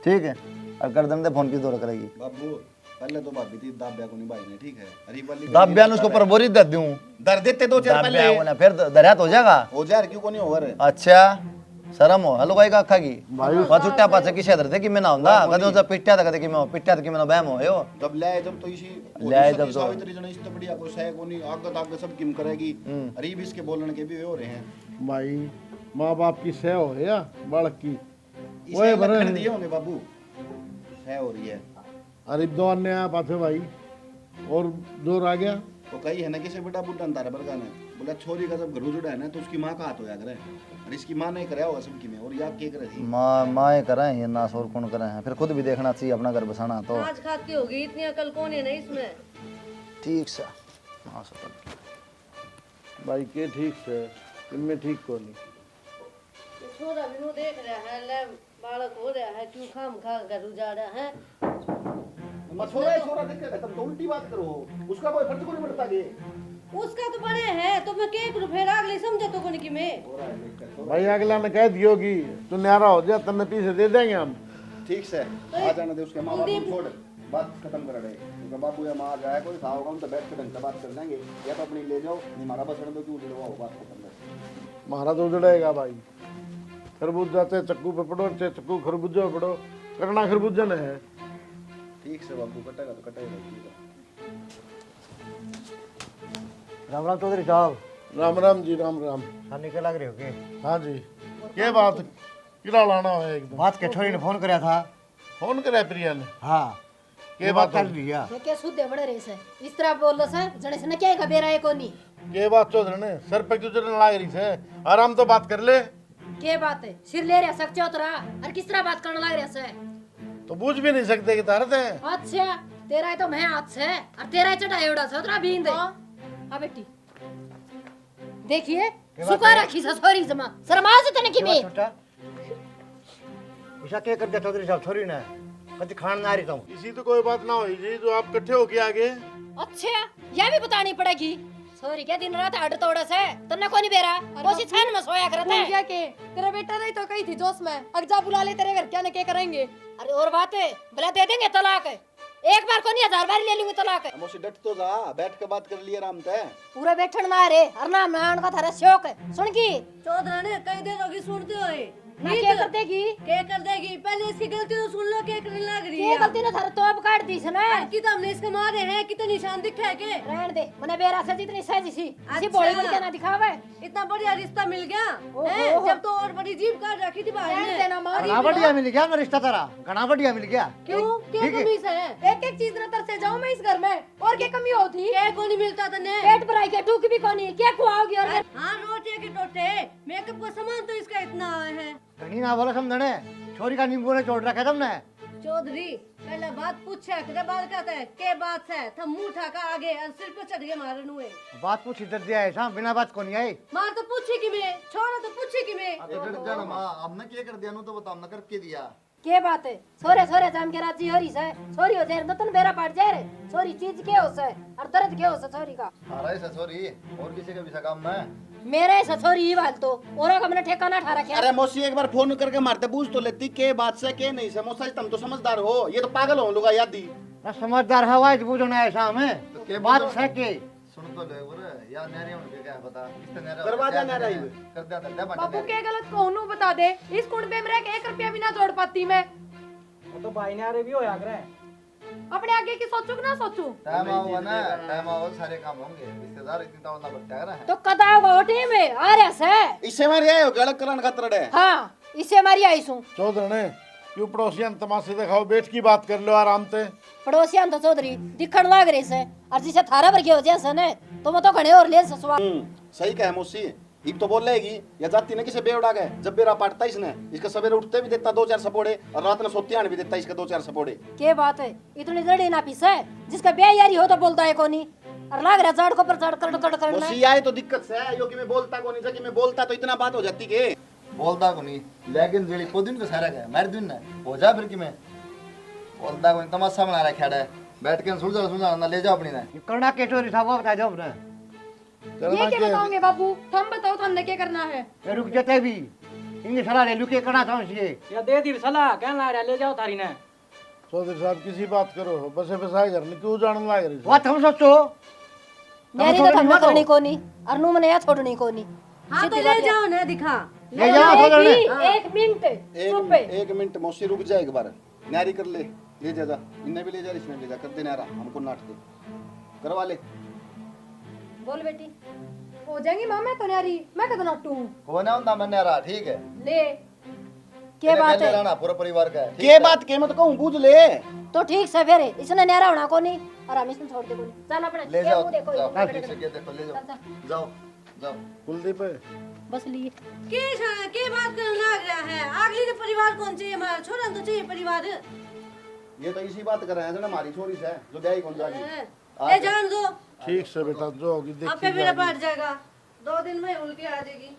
ठीक है और कर दे फोन की दौड़ करेगी। बाबू पहले तो भाभी थी दाब्या को नहीं भाई ने। ठीक है अरे वाली दाब बयान उसको ऊपर बोरी दे दूं, दर देते 2-4 पहले फिर दरिया तो हो जाएगा। हो जा क्यों को नहीं होगा रे। अच्छा शर्म हो हलो भाई का अखा की भाई छुट्टा पाछे की शेदर थे कि मैं ना हुंदा कदे से पिट्या था कदे कि मैं पिट्या था कि मैं बहम होयो जब ले जब तो इसी ले जब तो सावित्री जन इस तो बढ़िया कोई सह को नहीं आगे आगे सब किम करेगी अरीब इसके बोलने के भी हो रहे हैं भाई माँ बाप की सह हो या बालक की इसे लक्षण दिए होंगे बाबू सह हो रही है अरे दो अन्य आया पाथे भाई और जोर आ गया तो कही है ना किसी बेटा बुढ़ा तारे बरगा ने बोला छोरी का जब घर जुड़ा है ना तो उसकी माँ का हाथ होया करे और इसकी माँ नहीं कराया होगा सबकी में और या के करे थी माँ करे ये ना और कौन करे हैं फिर खुद भी देखना चाहिए अपना घर बसाना तो आज खाती होगी इतनी अकल कौन है ना इसमें। ठीक से हाँ सर भाई के ठीक से इनमें ठीक को नहीं ये छोरा भी वो देख रहा है ले बालक हो रहा है क्यों खाम खा घर उजाड़ा है। छोरा छोरा देख के तुम तो उल्टी बात करो उसका कोई फर्ज को नहीं पड़ता ये उसका तो बड़े है तो मैं के करूं फिर अगले समझे तो कौन की मैं। भाई अगला ने कह दियोगी तू न्यारा हो जा तन्ने पीछे दे देंगे हम। ठीक से आ जाने दे उसके माँ बाप को छोड़ बात खत्म कर रहे क्योंकि बाबू या माँ जाए कोई था होगा हम तो बैठ के ढंग से बात कर लेंगे या तो अपनी ले जाओ नहीं हमारा बसने दो क्यों उड़वा बात खत्म कर महाराज तो उजड़ेगा भाई खरबूजा से चक्कू पे पड़ो चाहे चक्कू खरबूजा पे पड़ो करना खरबूजा ने है। ठीक से बाबू कटेगा तो कटेगा राम राम चौधरी साहब राम राम जी राम राम। खाने के लग रहे हो के हाँ जी ये बात किला लाना है एकदम बात के छोरी ने फोन कराया था फोन करे प्रिया ने हाँ ये बात कर लिया ये क्या सुधे बड़े रे से इस तरह बोल से जने से न क्या खबर है कोनी ये बात चौधरी ने सर पे क्यों चढ़ने लाग रही से आराम तो बात कर ले के बात है सिर ले रहा सक चौतरा और किस तरह बात करने लग रहा से तो बूझ भी नहीं सकते कि तारत है। अच्छा तेरा है तो मैं हाथ से और तेरा चटाई उड़ा से उतरा बीन दे हां बेटी देखिए सुखा रखी ससुरी जमा शर्मा से तने की में छोटा ऐसा क्या कर दिया चौधरी साहब छोरी ने कभी खान ना आ रही तुम इसी तो कोई बात ना हुई जी जो आप इकट्ठे होके आगे। अच्छा यह भी बतानी पड़ेगी सॉरी क्या दिन रात हट तोड़ा से तन्ने को नहीं बेरा कोसी छान में सोया करता है क्या के तेरा बेटा नहीं तो कही थी जोश में अगजा बुला ले तेरे घर क्या ने क्या करेंगे। अरे और बात है भला दे देंगे तलाक एक बार को नहीं 1000 बार ले लूंगी तलाक हम उसे डट तो जा बैठ के बात कर लिए आराम से पूरा बैठन ना रे हर नाम नान का थारा शौक है सुन की चौधरी ने कई देर होगी सुनते हुए ना क्या कर देगी क्या कर देगी पहले इसकी गलती तो सुन लो क्या करने लग रही ये है। गलती ने थारा तोप काट दी से ना कि तो हमने इसके मारे हैं कितने निशान दिखा है के रहन दे मने बेरा से जितनी सहजी सी अच्छा। ऐसी बोली बोली के ना दिखावे इतना बढ़िया रिश्ता मिल गया ओहो। हैं? जब तो और बड़ी जीप काट रखी थी भाई रहने ने। देना माँ घना बढ़िया मिल गया ना रिश्ता तेरा घना बढ़िया मिल गया क्यों क्या ठीक है। कमी से है एक एक चीज न तरसे जाऊं मैं इस घर में और क्या कमी होती क्या को नहीं मिलता तने पेट भराई के टूक भी कोनी क्या खुआओगी और हाँ रोटे के टोटे मेकअप का सामान तो इसका इतना है। घनी ना बोला समझने छोरी का नींबू ने छोड़ रखा तुमने चौधरी पहले बात पूछा करे बात कहता है के बात है थम मुंह ठाका आगे और सिर पे चढ़ गए मारे नुए बात पूछ इधर दिया है साहब बिना बात को नहीं आई मार तो पूछे कि मैं छोड़ा तो पूछे कि मैं एक जन मां हमने क्या कर दिया नु तो बता हमने कर के दिया के बात है सोरे सोरे जाम के राजी होरी से सोरी हो जाए नतन बेरा पड़ जाए रे सोरी चीज के हो से और दर्द के हो से सोरी का अरे ससुरी और किसी का भी काम में मेरे ससुरी ही वाल तो औरा का मैंने ठेकाना ठा रखा अरे मौसी एक बार फोन करके मारते पूछ तो लेती के बात से के नहीं से मौसा जी तुम तो समझदार हो ये तो पागल हो लोग याद दी ना समझदार हवा है बुझो ना ऐसा हमें तो के बात बुझो? है के सुन तो ले बोले या नेरे उनके क्या पता किसने नेरे करवा दे नेरे ही। कर दिया दे बापू के गलत कहूं बता दे इस कुंडे में रह के 1 रुपया भी ना जोड़ पाती मैं तो भाई ने अरे भी हो यार अपने आगे की सोचू कि ना सोचू टाइम आओगा ना टाइम आओगा सारे काम होंगे रिश्तेदार इतनी तो ना बट्टा रहा है तो कदा होगा ओटे में आ रहा से इससे मारे आए हो गलत करन खतरा है हां इससे हमारी आई सू चौधरी ने क्यों पड़ोसियन तमाशे दिखाओ बैठ की बात कर लो आराम से। पड़ोसियां तो चौधरी दिखण लाग रही से और जिसे थारा भर के हो जैसे ने तो मैं तो घणे और ले ससुआ सही कहे मौसी एक तो बोल लेगी या जाती ने किसे बेवड़ा गए जब बेरा पाटता इसने इसके सवेरे उठते भी देता 2-4 सपोड़े और रात में सोते आने भी देता इसके 2-4 सपोड़े के बात है इतनी जड़ी ना पीसे जिसका ब्याह यारी हो तो बोलता है कोनी और लाग रहा जड़ को पर जड़ कर करना मौसी आए तो दिक्कत से है यो कि मैं बोलता को नहीं सकी मैं बोलता तो इतना बात हो जाती के बोलता को नहीं लेकिन जेली को दिन को सारा गया मार दिन ना हो जा फिर कि मैं बोलता को नहीं तमाशा बना रहा खेड़ा बैठ के सुन ना ले जाओ अपनी ना करना के छोरी साहब बता दो अपने ये क्या बताओगे बाबू तुम बताओ तुमने क्या करना है ये रुक जाते भी इनकी सलाह ले लुके करना था ये या दे दी सलाह कहना आ रहा ले जाओ थारी ने चौधरी साहब किसी बात करो बसे बसाए घर में क्यों जाने लाग रही से? बात हम सोचो मेरी तो धमक करनी कोनी और नु मने या छोड़नी कोनी हाँ तो ले जाओ ना दिखा ले जाओ थोड़ा ने एक मिनट एक मिनट मौसी रुक जा एक बार न्यारी कर ले जा जा इन्हें भी ले जा इसमें भी ले जा कर दे न्यारा हमको नाट दे करवा ले बोल बेटी हो जाएंगी माँ मैं तो न्यारी मैं कद नाटू कौन है उनका मन रहा ठीक है ले क्या बात है रहना पूरा परिवार का है ठीक के है? बात के मत कहूं पूछ ले तो ठीक से फिर इसने न्यारा होना को नहीं और हम इसने छोड़ दे को नहीं चल अपने ले ये जाओ मुंह देखो जाओ ठीक से ये देखो ले चल, जाओ चल। जाओ जाओ कुलदीप बस लिए के बात करने लग रहा है अगली ने परिवार कौन चाहिए हमारा छोरा तो चाहिए परिवार ये तो इसी बात कर रहे हैं ना हमारी छोरी से जो ब्याह कौन जाएगी ले जान दो ठीक से बेटा जो होगी अब पे देखी मेरा जाएगी। बैठ जाएगा 2 दिन में उल्टी आ जाएगी